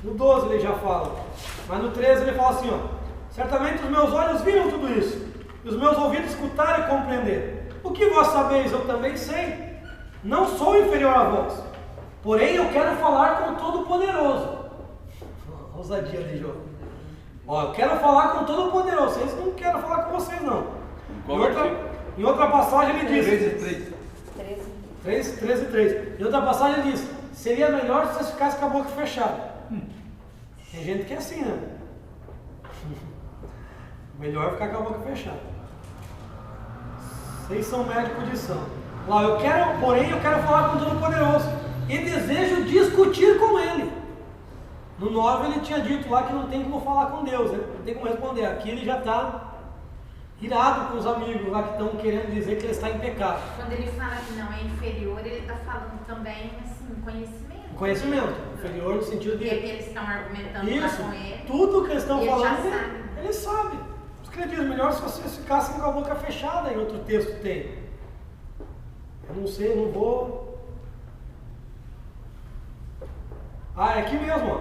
No 12 ele já fala, mas no 13 ele fala assim, ó: certamente os meus olhos viram tudo isso, e os meus ouvidos escutaram e compreenderam. O que vós sabeis, eu também sei. Não sou inferior a vós, porém eu quero falar com o Todo-Poderoso. Ousadia de Jó. Ó, eu quero falar com o Todo-Poderoso. Vocês não quero falar com vocês, não. Em outra passagem ele diz... 13:3. Em outra passagem ele diz: seria melhor se vocês ficassem com a boca fechada. Tem gente que é assim, né? Melhor ficar com a boca fechada. Vocês são médicos de são. Lá, eu quero falar com o Todo-Poderoso e desejo discutir com ele. No 9 ele tinha dito lá que não tem como falar com Deus, né? Não tem como responder. Aqui ele já está irado com os amigos lá que estão querendo dizer que ele está em pecado. Quando ele fala que não é inferior, ele está falando também, assim, conhecimento. Conhecimento, inferior no sentido de... E que eles estão argumentando isso, lá com ele. Tudo que eles estão falando, ele ele sabe. Por isso que ele diz, melhor se vocês ficassem com a boca fechada, em outro texto tem. Eu não sei, não vou... Ah, é aqui mesmo, ó.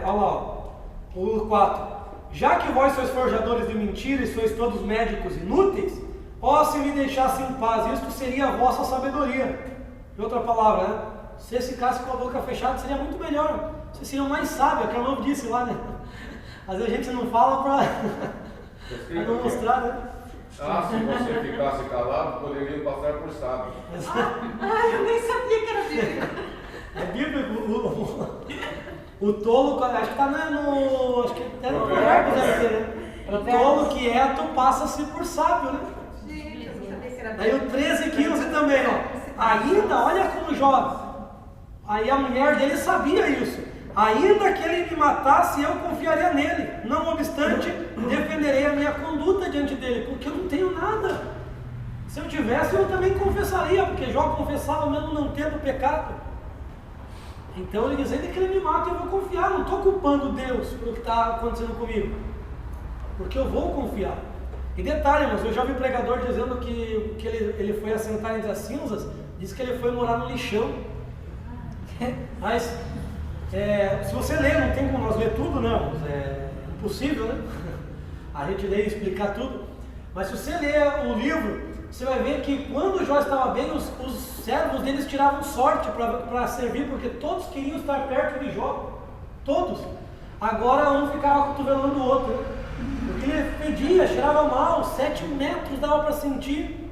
Olha lá, ó. O 4. Já que vós sois forjadores de mentira e sois todos médicos inúteis, ó, se me deixasse em paz, isto seria a vossa sabedoria. Em outra palavra, né? Se vocês ficassem com a boca fechada, seria muito melhor. Vocês seriam mais sábios, que a irmã disse lá, né? Às vezes a gente não fala para não mostrar, né? Ah, se você ficasse calado, poderia passar por sábio. Eu nem sabia que era bíblico. É bíblico. O tolo, acho que está no. Acho que até no verbo deve ser, né? O tolo quieto passa-se por sábio, né? Gente, eu não sabia que era Daí o 13:15 também, ó. Ainda, olha como jovem. Aí a mulher dele sabia isso. Ainda que ele me matasse, eu confiaria nele. Não obstante, defenderei a minha conduta diante dele, porque eu não tenho nada. Se eu tivesse, eu também confessaria, porque Jó confessava mesmo não tendo pecado. Então ele diz, ainda que ele me mate, eu vou confiar. Não estou culpando Deus pelo que está acontecendo comigo, porque eu vou confiar. E detalhe, mas eu já vi pregador dizendo que ele foi assentar entre as cinzas, disse que ele foi morar no lixão. Mas, se você ler, não tem como nós ler tudo, não, é impossível, né? A gente ler e explicar tudo. Mas se você ler o livro, você vai ver que quando Jó estava bem, os servos deles tiravam sorte para servir, porque todos queriam estar perto de Jó. Todos. Agora um ficava cotovelando o outro, né? Porque ele fedia, cheirava mal, 7 metros dava para sentir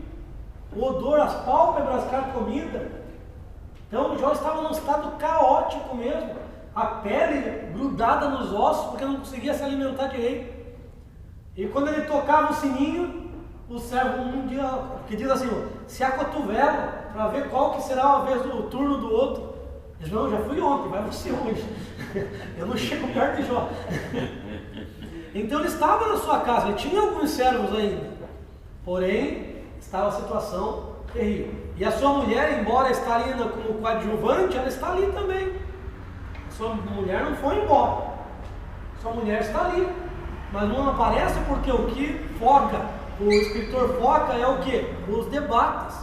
o odor, as pálpebras carcomidas. Então Jó estava num estado caótico mesmo, a pele grudada nos ossos, porque não conseguia se alimentar direito. E quando ele tocava o sininho, o servo um dia, que diz assim, se acotovela para ver qual que será a vez do turno do outro. Ele diz, não, já fui ontem, vai você hoje. Eu não chego perto de Jó. Então ele estava na sua casa, ele tinha alguns servos ainda, porém estava a situação terrível. E a sua mulher, embora está ali como coadjuvante, ela está ali também. A sua mulher não foi embora, sua mulher está ali, mas não aparece porque o que foca, o escritor foca é o que? Os debates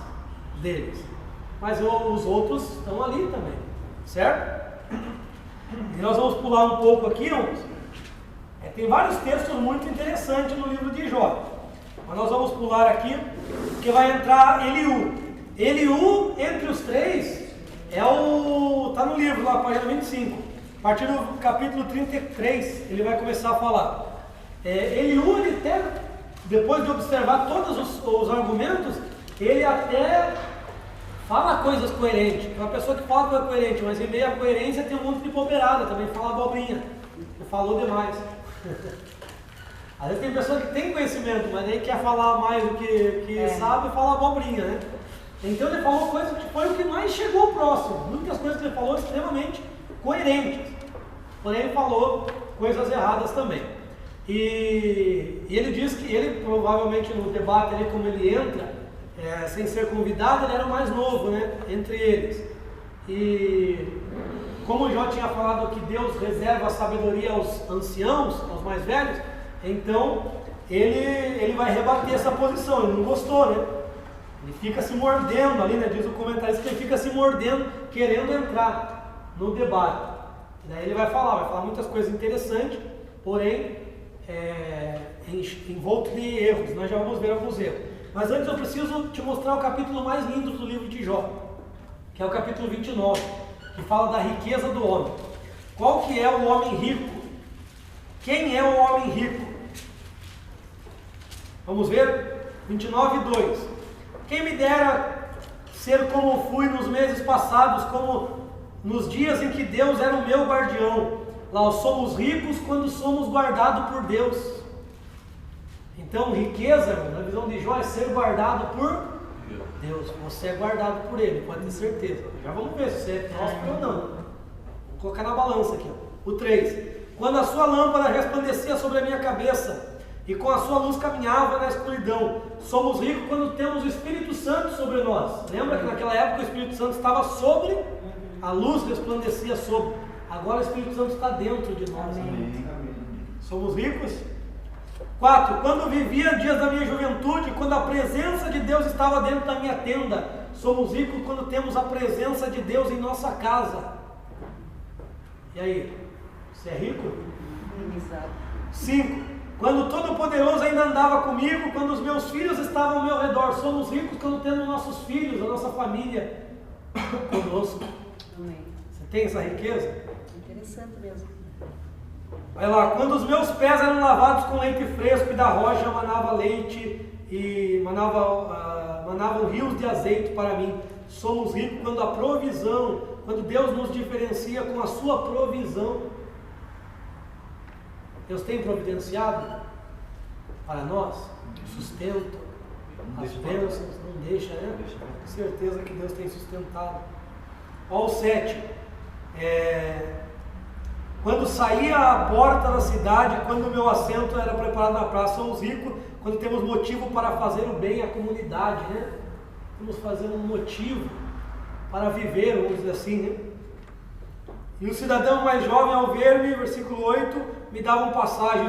deles. Mas os outros estão ali também, certo? E nós vamos pular um pouco aqui, tem vários textos muito interessantes no livro de Jó, mas nós vamos pular aqui, porque vai entrar Eliú. Eliú, entre os três, está no livro, lá, página 25, a partir do capítulo 33, ele vai começar a falar. Eliú, ele até, depois de observar todos os argumentos, ele até fala coisas coerentes. É uma pessoa que fala coisa coerente, mas em meio à coerência tem um monte de bobeirada, também fala abobrinha, ele falou demais. Às vezes tem pessoa que tem conhecimento, mas nem quer falar mais do que sabe e fala abobrinha, né? Então ele falou coisas que foi o que mais chegou próximo. Muitas coisas que ele falou extremamente coerentes, porém ele falou coisas erradas também. E ele diz que ele provavelmente no debate ali, como ele entra, sem ser convidado, ele era o mais novo, né, entre eles. E como o Jó tinha falado que Deus reserva a sabedoria aos anciãos, aos mais velhos, então ele vai rebater essa posição. Ele não gostou, né? Ele fica se mordendo ali, né? Diz o comentarista que ele fica se mordendo, querendo entrar no debate. E daí ele vai falar muitas coisas interessantes, porém envolto de erros. Nós já vamos ver alguns erros. Mas antes eu preciso te mostrar o capítulo mais lindo do livro de Jó, que é o capítulo 29, que fala da riqueza do homem. Qual que é o homem rico? Quem é o homem rico? Vamos ver? 29:2. Quem me dera ser como fui nos meses passados, como nos dias em que Deus era o meu guardião. Lá somos ricos quando somos guardados por Deus. Então, riqueza, na visão de Jó, é ser guardado por Deus. Você é guardado por Ele, pode ter certeza. Já vamos ver se você é próspero ou não. Vou colocar na balança aqui. O 3. Quando a sua lâmpada resplandecia sobre a minha cabeça e com a sua luz caminhava na escuridão. Somos ricos quando temos o Espírito Santo sobre nós. Lembra que naquela época o Espírito Santo estava sobre, a luz resplandecia sobre. Agora o Espírito Santo está dentro de nós. Amém. Somos ricos. 4. Quando vivia dias da minha juventude, quando a presença de Deus estava dentro da minha tenda. Somos ricos quando temos a presença de Deus em nossa casa. E aí? Você é rico? 5. Quando o Todo-Poderoso ainda andava comigo, quando os meus filhos estavam ao meu redor. Somos ricos quando temos nossos filhos, a nossa família conosco. Amém. Você tem essa riqueza? Interessante mesmo. Vai lá, quando os meus pés eram lavados com leite fresco e da rocha manava leite e manavam rios de azeite para mim. Somos ricos quando a provisão, quando Deus nos diferencia com a sua provisão. Deus tem providenciado para nós o sustento, as bênçãos, não deixa, né? Com certeza que Deus tem sustentado. Ó, o 7. Quando saía à porta da cidade, quando o meu assento era preparado na praça. Somos ricos quando temos motivo para fazer o bem à comunidade, né? Vamos fazer um motivo para viver, vamos dizer assim, né? E o cidadão mais jovem, ao ver-me, versículo 8, me davam passagem,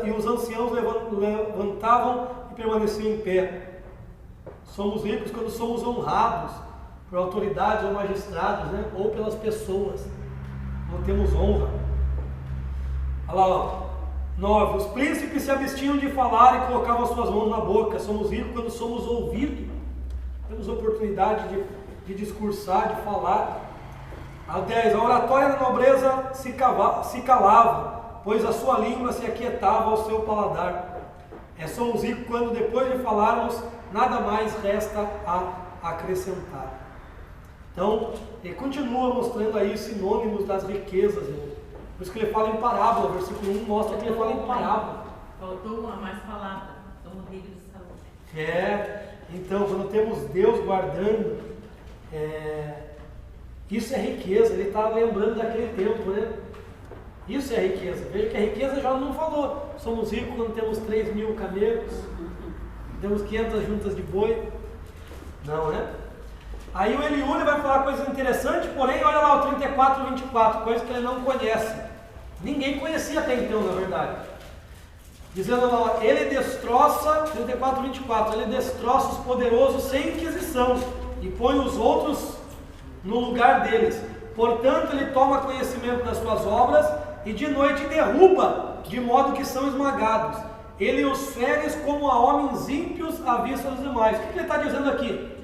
e os anciãos levantavam e permanecer em pé. Somos ricos quando somos honrados por autoridades ou magistrados, né? Ou pelas pessoas. Não temos honra. Olha lá, ó. 9. Os príncipes se abstinham de falar e colocavam as suas mãos na boca. Somos ricos quando somos ouvidos. Temos oportunidade de discursar, de falar. A 10. A oratória da nobreza se calava, pois a sua língua se aquietava ao seu paladar. Somos ricos quando, depois de falarmos, nada mais resta a acrescentar. Então, ele continua mostrando aí sinônimos das riquezas. Por isso que ele fala em parábola. Versículo 1 mostra que ele fala em parábola. Faltou uma mais palavra. Somos ricos de saúde. Então, quando temos Deus guardando, isso é riqueza. Ele está lembrando daquele tempo, né? Isso é riqueza. Veja que a riqueza já não falou. Somos ricos quando temos 3.000 camelos, temos 500 juntas de boi. Não, né? Aí o Eliú vai falar coisas interessantes, porém, olha lá o 34 e 24, coisas que ele não conhece. Ninguém conhecia até então, na verdade. Dizendo lá, ele destroça, 34 e 24, ele destroça os poderosos sem inquisição e põe os outros no lugar deles. Portanto, ele toma conhecimento das suas obras e de noite derruba, de modo que são esmagados. Ele os fere como a homens ímpios à vista dos demais. O que ele está dizendo aqui?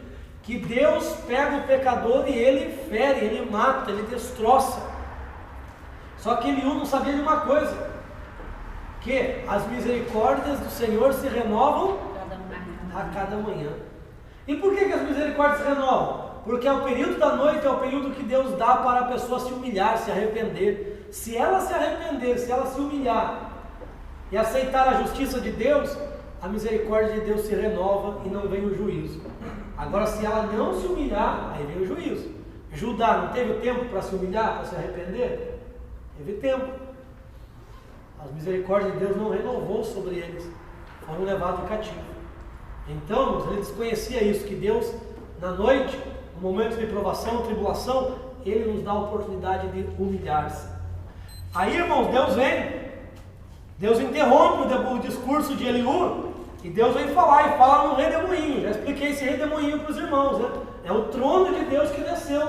Que Deus pega o pecador e ele fere, ele mata, ele destroça. Só que Eliú não sabia de uma coisa, que as misericórdias do Senhor se renovam a cada manhã. E por que as misericórdias se renovam? Porque é o período da noite, é o período que Deus dá para a pessoa se humilhar, se arrepender. Se ela se arrepender, se ela se humilhar e aceitar a justiça de Deus, a misericórdia de Deus se renova e não vem o juízo. Agora, se ela não se humilhar, aí vem o juízo. Judá não teve tempo para se humilhar, para se arrepender? Teve tempo. As misericórdias de Deus não renovou sobre eles, foram levados cativo. Então, ele desconhecia isso, que Deus, na noite, no momento de provação, tribulação, ele nos dá a oportunidade de humilhar-se. Aí, irmãos, Deus interrompe o discurso de Eliú, e Deus vem falar, e fala no redemoinho. Já expliquei esse redemoinho para os irmãos, né? É o trono de Deus que desceu.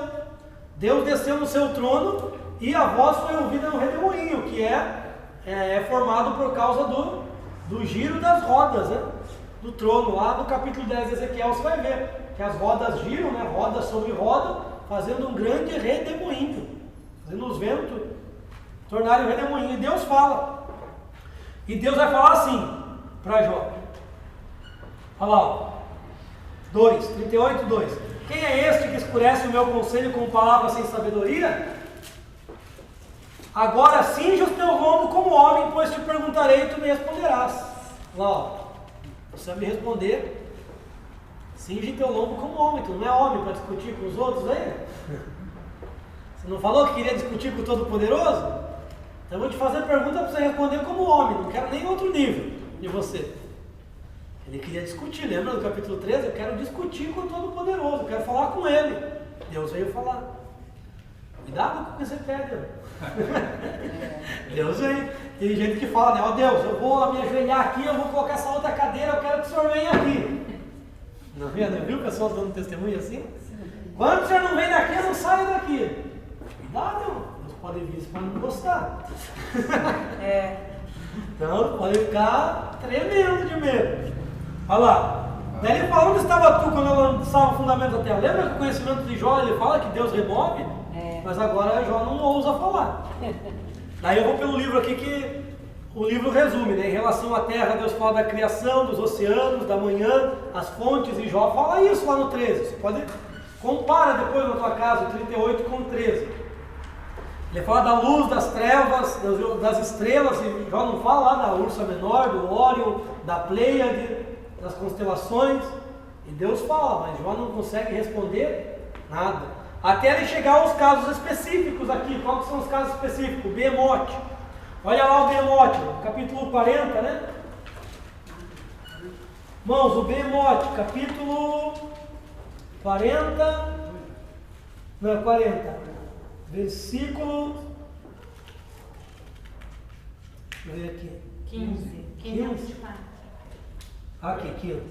Deus desceu no seu trono, e a voz foi ouvida no redemoinho, que é formado por causa do giro das rodas, né? Do trono. Lá no capítulo 10 de Ezequiel você vai ver que as rodas giram, né? Roda sobre roda, fazendo um grande redemoinho, fazendo os ventos tornarem um redemoinho. E Deus fala. E Deus vai falar assim para Jó. Olha lá, 2, 38, 2. Quem é este que escurece o meu conselho com palavras sem sabedoria? Agora cinge os teus lombos como homem, pois te perguntarei e tu me responderás. Lá, ó, você vai me responder. Cinge teu lombo como homem, tu não é homem para discutir com os outros aí? Você não falou que queria discutir com o Todo-Poderoso? Então eu vou te fazer pergunta para você responder como homem, não quero nem outro nível de você. Ele queria discutir, lembra do capítulo 13? Eu quero discutir com o Todo-Poderoso, eu quero falar com ele. Deus veio falar. Cuidado com o que você pede. Deus veio. Tem gente que fala, né? Ó Deus, eu vou me ajoelhar aqui, eu vou colocar essa outra cadeira, eu quero que o Senhor venha aqui. Não viu o pessoal dando testemunho assim? Quando o Senhor não vem daqui, eu não saio daqui. Cuidado, Deus pode vir isso para não gostar. Então pode ficar tremendo de medo. Olha lá. Daí ele fala, onde estava tu quando eu lançava o fundamento da terra? Lembra que o conhecimento de Jó, ele fala que Deus remove? Mas agora Jó não ousa falar. Daí eu vou pelo livro aqui que o livro resume, né? Em relação à terra, Deus fala da criação, dos oceanos, da manhã, as fontes, e Jó fala isso lá no 13. Você pode compara depois na tua casa, o 38 com o 13. Ele fala da luz, das trevas, das estrelas, e Jó não fala lá da Ursa Menor, do Órion, da Pleiade, das constelações, e Deus fala, mas Jó não consegue responder nada. Até ele chegar aos casos específicos aqui. Quais são os casos específicos? O Behemote. Olha lá o Behemote, capítulo 40, né? Irmãos, o Behemote, capítulo 40, não é 40, versículo, deixa eu ver aqui, 15. Aqui, quinto.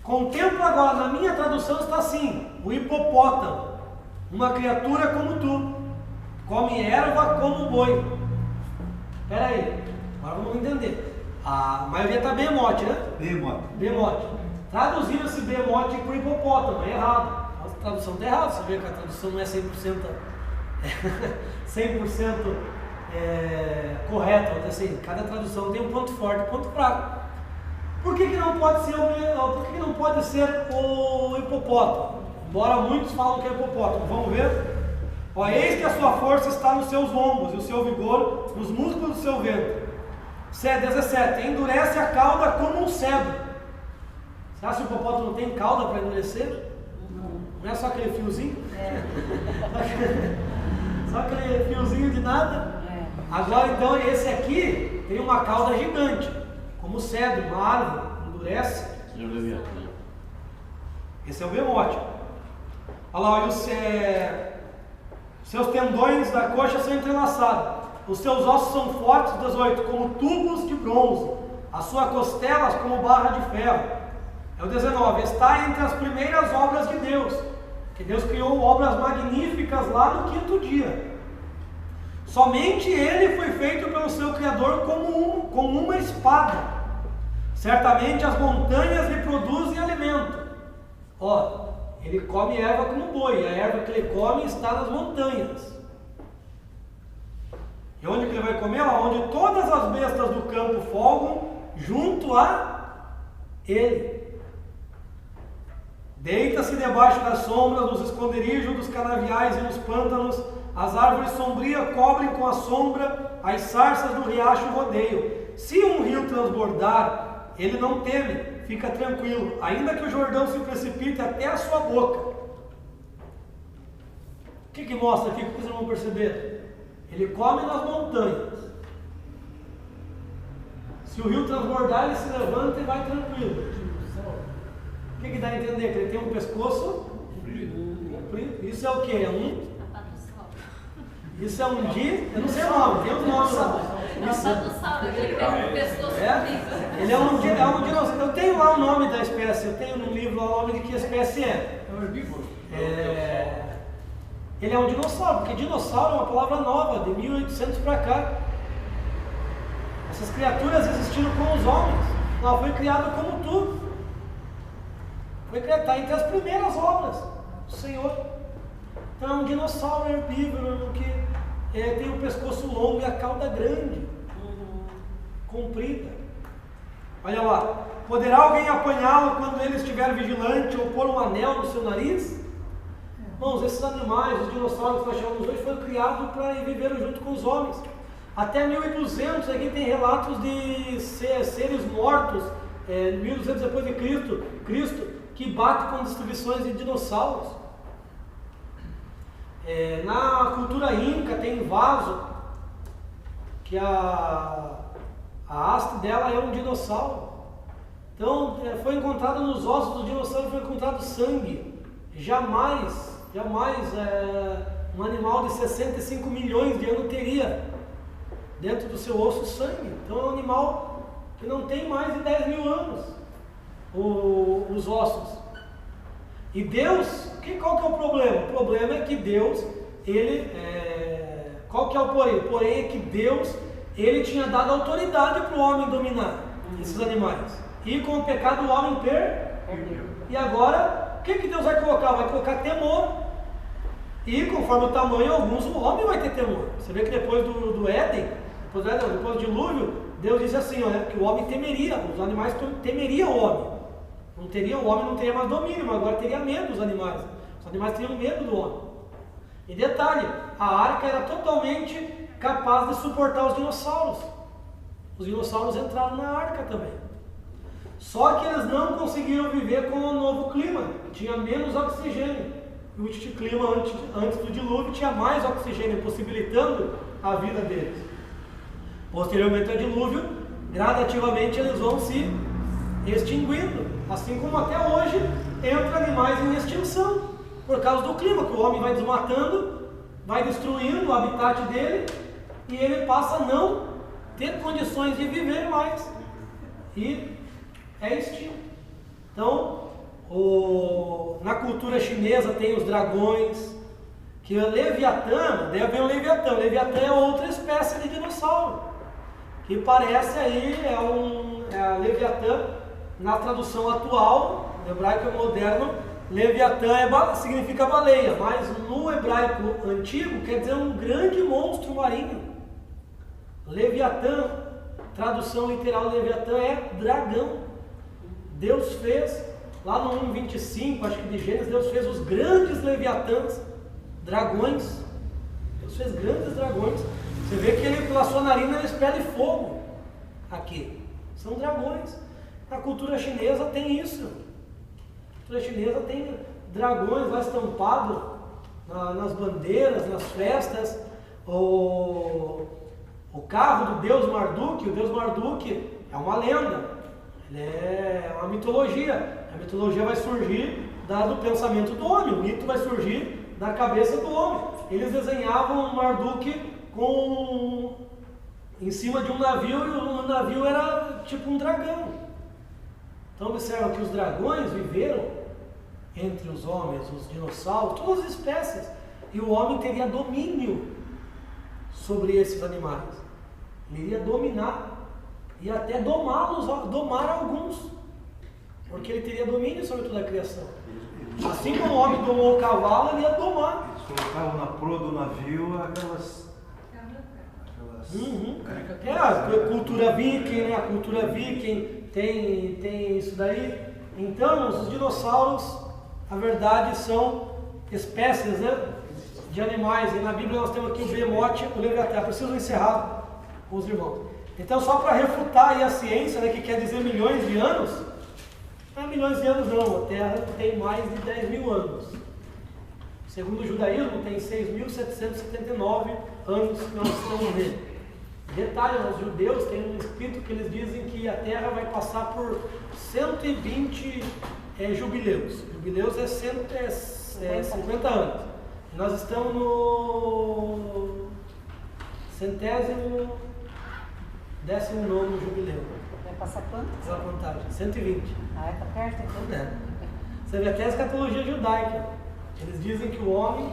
Contempla agora, na minha tradução está assim: o hipopótamo, uma criatura como tu, come erva como boi. Espera aí, agora vamos entender. A maioria está bemote, né? Bemote. Traduziram esse bemote por hipopótamo, é errado. A tradução está errada, você vê que a tradução não é 100% correta. Assim, cada tradução tem um ponto forte e um ponto fraco. Por que não pode ser o hipopótamo? Embora muitos falam que é hipopótamo. Vamos ver? Eis que a sua força está nos seus ombros e o seu vigor nos músculos do seu ventre. 17. Endurece a cauda como um cedro. Será que o hipopótamo não tem cauda para endurecer? Não é só aquele fiozinho? Só aquele fiozinho de nada? Agora então esse aqui tem uma cauda gigante, como cedro, uma árvore, endurece. Esse é o bemote. Olha lá, seus tendões da coxa são entrelaçados, os seus ossos são fortes, 18, como tubos de bronze, as suas costelas como barra de ferro. É o 19, está entre as primeiras obras de Deus, que Deus criou obras magníficas lá no quinto dia. Somente ele foi feito pelo seu Criador como uma espada. Certamente as montanhas lhe produzem alimento. Ele come erva como boi, a erva que ele come está nas montanhas. E onde que ele vai comer? Onde todas as bestas do campo folgam junto a ele. Deita-se debaixo das sombras, nos esconderijos dos canaviais e nos pântanos. As árvores sombrias cobrem com a sombra, as sarças do riacho rodeiam. Se um rio transbordar, ele não teme, fica tranquilo, ainda que o Jordão se precipite até a sua boca. O que mostra aqui? O que vocês vão perceber? Ele come nas montanhas. Se o rio transbordar, ele se levanta e vai tranquilo. O que dá a entender? Que ele tem um pescoço comprido. Isso é o que? Isso é um dia, eu não sei o nome, tem um nome lá. Ele é um dinossauro. Eu tenho lá o nome da espécie, eu tenho no livro lá o nome de que espécie é. Ele é um dinossauro, porque dinossauro é uma palavra nova, de 1800 para cá. Essas criaturas existiram com os homens, ela foi criada como tu. Foi criada entre as primeiras obras do Senhor. Então é um dinossauro herbívoro que tem o pescoço longo e a cauda grande, comprida. Olha lá, poderá alguém apanhá-lo quando ele estiver vigilante ou pôr um anel no seu nariz? Irmãos, esses animais, os dinossauros que nós chamamos hoje, foram criados para viver junto com os homens. Até 1200 aqui tem relatos de seres mortos, 1200 depois de Cristo, que batem com destruições de dinossauros. Na cultura inca tem vaso que a haste dela é um dinossauro. Então foi encontrado nos ossos do dinossauro, foi encontrado sangue. Jamais um animal de 65 milhões de anos teria dentro do seu osso sangue. Então é um animal que não tem mais de 10 mil anos os ossos. E Deus, qual que é o problema? O problema é que Deus, qual que é o porém? O porém é que Deus, ele tinha dado autoridade para o homem dominar esses animais. E com o pecado o homem perdeu. E agora, o que Deus vai colocar? Vai colocar temor. E conforme o tamanho, alguns o homem vai ter temor. Você vê que depois do Éden, depois do dilúvio, Deus disse assim, que o homem temeria, os animais temeriam o homem. O homem não teria mais domínio, mas agora teria medo dos animais. Os animais teriam medo do homem. E detalhe, a arca era totalmente capaz de suportar os dinossauros. Os dinossauros entraram na arca também. Só que eles não conseguiram viver com o novo clima, tinha menos oxigênio. E o clima antes do dilúvio tinha mais oxigênio, possibilitando a vida deles. Posteriormente ao dilúvio, gradativamente eles vão se extinguindo, assim como até hoje entram animais em extinção, por causa do clima, que o homem vai desmatando, vai destruindo o habitat dele, e ele passa a não ter condições de viver mais. e é extinto. Então, na cultura chinesa tem os dragões, que o Leviatã, daí vem o Leviatã. O Leviatã é outra espécie de dinossauro, que parece aí, é a Leviatã, na tradução atual, no hebraico moderno, Leviatã significa baleia, mas no hebraico antigo quer dizer um grande monstro marinho. Leviatã, tradução literal de Leviatã é dragão. Deus fez, lá no 1:25, acho que de Gênesis, Deus fez os grandes Leviatãs, dragões. Deus fez grandes dragões. Você vê que ele, pela sua narina, ele expele fogo aqui. São dragões. Na cultura chinesa tem isso. A cultura chinesa tem dragões lá estampados nas bandeiras, nas festas. O carro do deus Marduk, o deus Marduk é uma lenda. Ele é uma mitologia. A mitologia vai surgir do pensamento do homem. O mito vai surgir da cabeça do homem. Eles desenhavam o Marduk em cima de um navio, e o navio era tipo um dragão. Então observa que os dragões viveram entre os homens, os dinossauros, todas as espécies, e o homem teria domínio sobre esses animais. Ele iria dominar e até domar alguns, porque ele teria domínio sobre toda a criação. Assim como o homem domou o cavalo, ele ia domar. Eles colocavam na proa do navio aquelas a cultura viking, né? A cultura viking tem isso daí. Então, os dinossauros, na verdade, são espécies, né, de animais. E na Bíblia nós temos aqui o behemoth, o Leviatã. Preciso encerrar com os irmãos. Então, só para refutar aí a ciência, né, que quer dizer milhões de anos, não é milhões de anos não, a Terra tem mais de 10 mil anos. Segundo o judaísmo, tem 6.779 anos que nós estamos nele. Detalhe, os judeus têm um escrito que eles dizem que a Terra vai passar por 120 jubileus. Jubileus é 50 anos. Nós estamos no 119º jubileu. Vai passar quanto? Essa contagem, 120. Ah, tá perto então? É. Você vê até a escatologia judaica. Eles dizem que o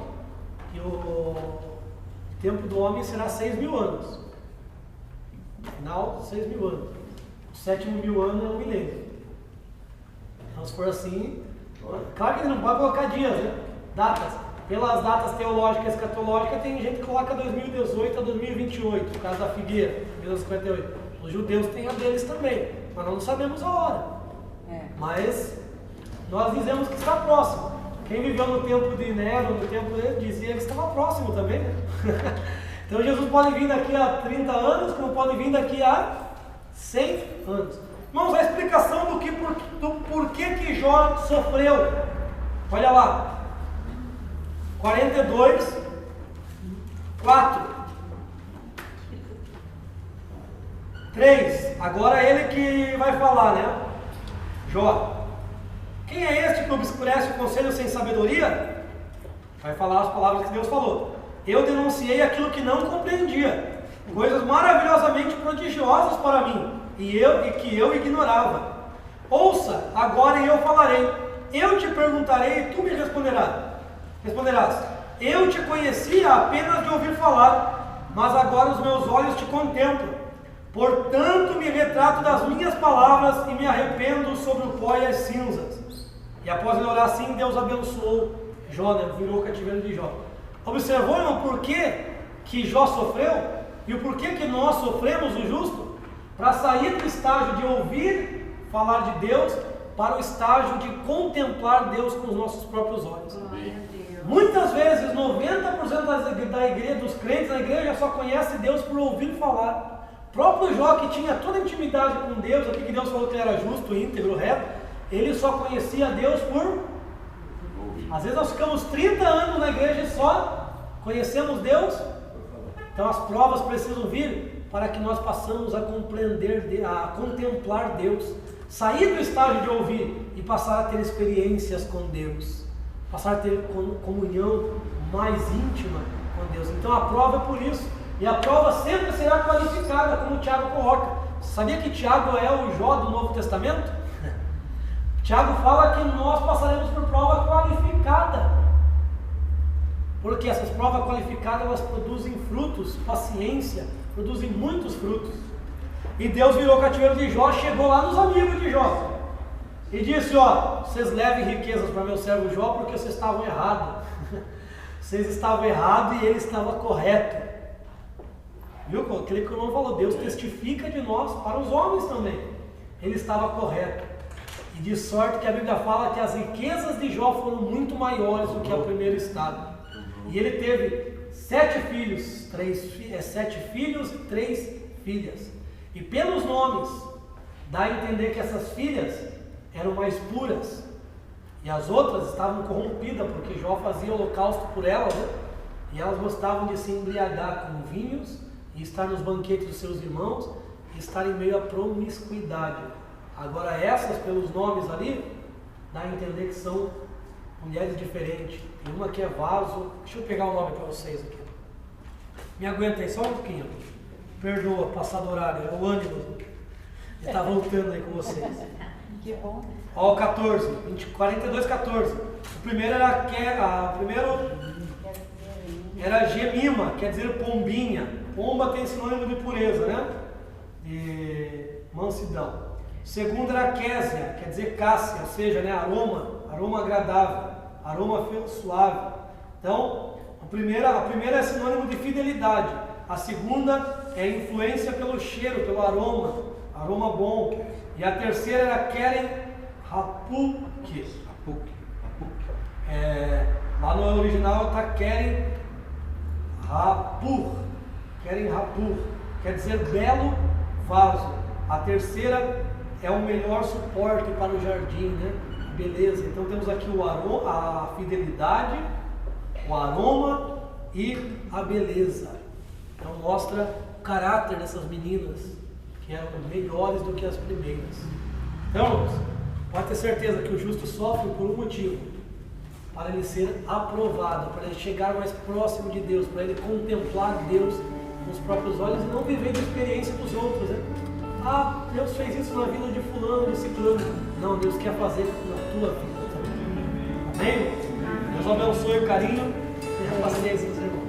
tempo do homem será 6.000 anos. No final, 6.000 anos. O 7.000 ano é o milênio. Então, se for assim, claro que ele não pode colocar dias, né? Datas. Pelas datas teológicas e escatológicas, tem gente que coloca 2018 a 2028, no caso da figueira, 1958. Os judeus têm a deles também, mas nós não sabemos a hora. Mas nós dizemos que está próximo. Quem viveu no tempo de Nero, no tempo dele, dizia que estava próximo também, né? Então Jesus pode vir daqui a 30 anos, como pode vir daqui a 100 anos. Irmãos, a explicação do porquê que Jó sofreu. Olha lá. 42, 4. 3. Agora é ele que vai falar, né? Jó. Quem é este que obscurece o conselho sem sabedoria? Vai falar as palavras que Deus falou. Eu denunciei aquilo que não compreendia, coisas maravilhosamente prodigiosas para mim, e que eu ignorava. Ouça, agora e eu falarei. Eu te perguntarei e tu me responderás. Eu te conhecia apenas de ouvir falar, mas agora os meus olhos te contemplam. Portanto, me retrato das minhas palavras e me arrependo sobre o pó e as cinzas. E após ele orar assim, Deus abençoou Jó, né? Virou o cativeiro de Jó. Observou, irmão, por que Jó sofreu? E o porquê que nós sofremos o justo? Para sair do estágio de ouvir falar de Deus para o estágio de contemplar Deus com os nossos próprios olhos. Muitas vezes, 90% da igreja, dos crentes na igreja só conhece Deus por ouvir falar. O próprio Jó, que tinha toda a intimidade com Deus, aqui que Deus falou que ele era justo, íntegro, reto, ele só conhecia Deus por... Às vezes nós ficamos 30 anos na igreja e só conhecemos Deus. Então as provas precisam vir para que nós possamos a compreender, a contemplar Deus. Sair do estágio de ouvir e passar a ter experiências com Deus. Passar a ter comunhão mais íntima com Deus. Então a prova é por isso. E a prova sempre será qualificada, como o Tiago coloca. Sabia que Tiago é o Jó do Novo Testamento? Tiago fala que nós passaremos por prova qualificada. Porque essas provas qualificadas, elas produzem frutos, paciência, produzem muitos frutos. E Deus virou o cativeiro de Jó, chegou lá nos amigos de Jó e disse: ó, vocês levem riquezas para meu servo Jó, porque vocês estavam errados. Vocês estavam errados e ele estava correto. Viu? Aquele que o irmão falou, Deus testifica de nós para os homens também. Ele estava correto. E de sorte que a Bíblia fala que as riquezas de Jó foram muito maiores do que a primeiro estado. E ele teve 7 filhos, 7 filhos e 3 filhas. E pelos nomes, dá a entender que essas filhas eram mais puras. E as outras estavam corrompidas, porque Jó fazia holocausto por elas, né? E elas gostavam de se embriagar com vinhos, e estar nos banquetes dos seus irmãos, e estar em meio à promiscuidade. Agora essas, pelos nomes ali, dá a entender que são mulheres diferentes. Tem uma que é vaso. Deixa eu pegar o nome para vocês aqui. Me aguenta aí só um pouquinho. Perdoa, passado horário, é o ânimo. Ele está voltando aí com vocês. Que bom. Ó, o 14, 42, 14. O primeiro era Gemima, quer dizer pombinha. Pomba tem sinônimo de pureza, né? De mansidão. O segundo era Késia, quer dizer cássia, ou seja, né, aroma agradável, aroma suave. Então, a primeira é sinônimo de fidelidade. A segunda é influência pelo cheiro, pelo aroma bom. E a terceira era Keren Hapuk. Lá no original está Keren Hapur. Keren Hapur, quer dizer belo vaso. A terceira é o melhor suporte para o jardim, né? Beleza. Então temos aqui o aroma, a fidelidade, o aroma e a beleza. Então mostra o caráter dessas meninas, que eram melhores do que as primeiras. Então, pode ter certeza que o justo sofre por um motivo: para ele ser aprovado, para ele chegar mais próximo de Deus, para ele contemplar Deus com os próprios olhos e não viver de experiência dos outros, né? Ah, Deus fez isso na vida de fulano, de ciclano. Não, Deus quer fazer na tua vida também. Amém? Deus abençoe o carinho e a paciência dos irmãos.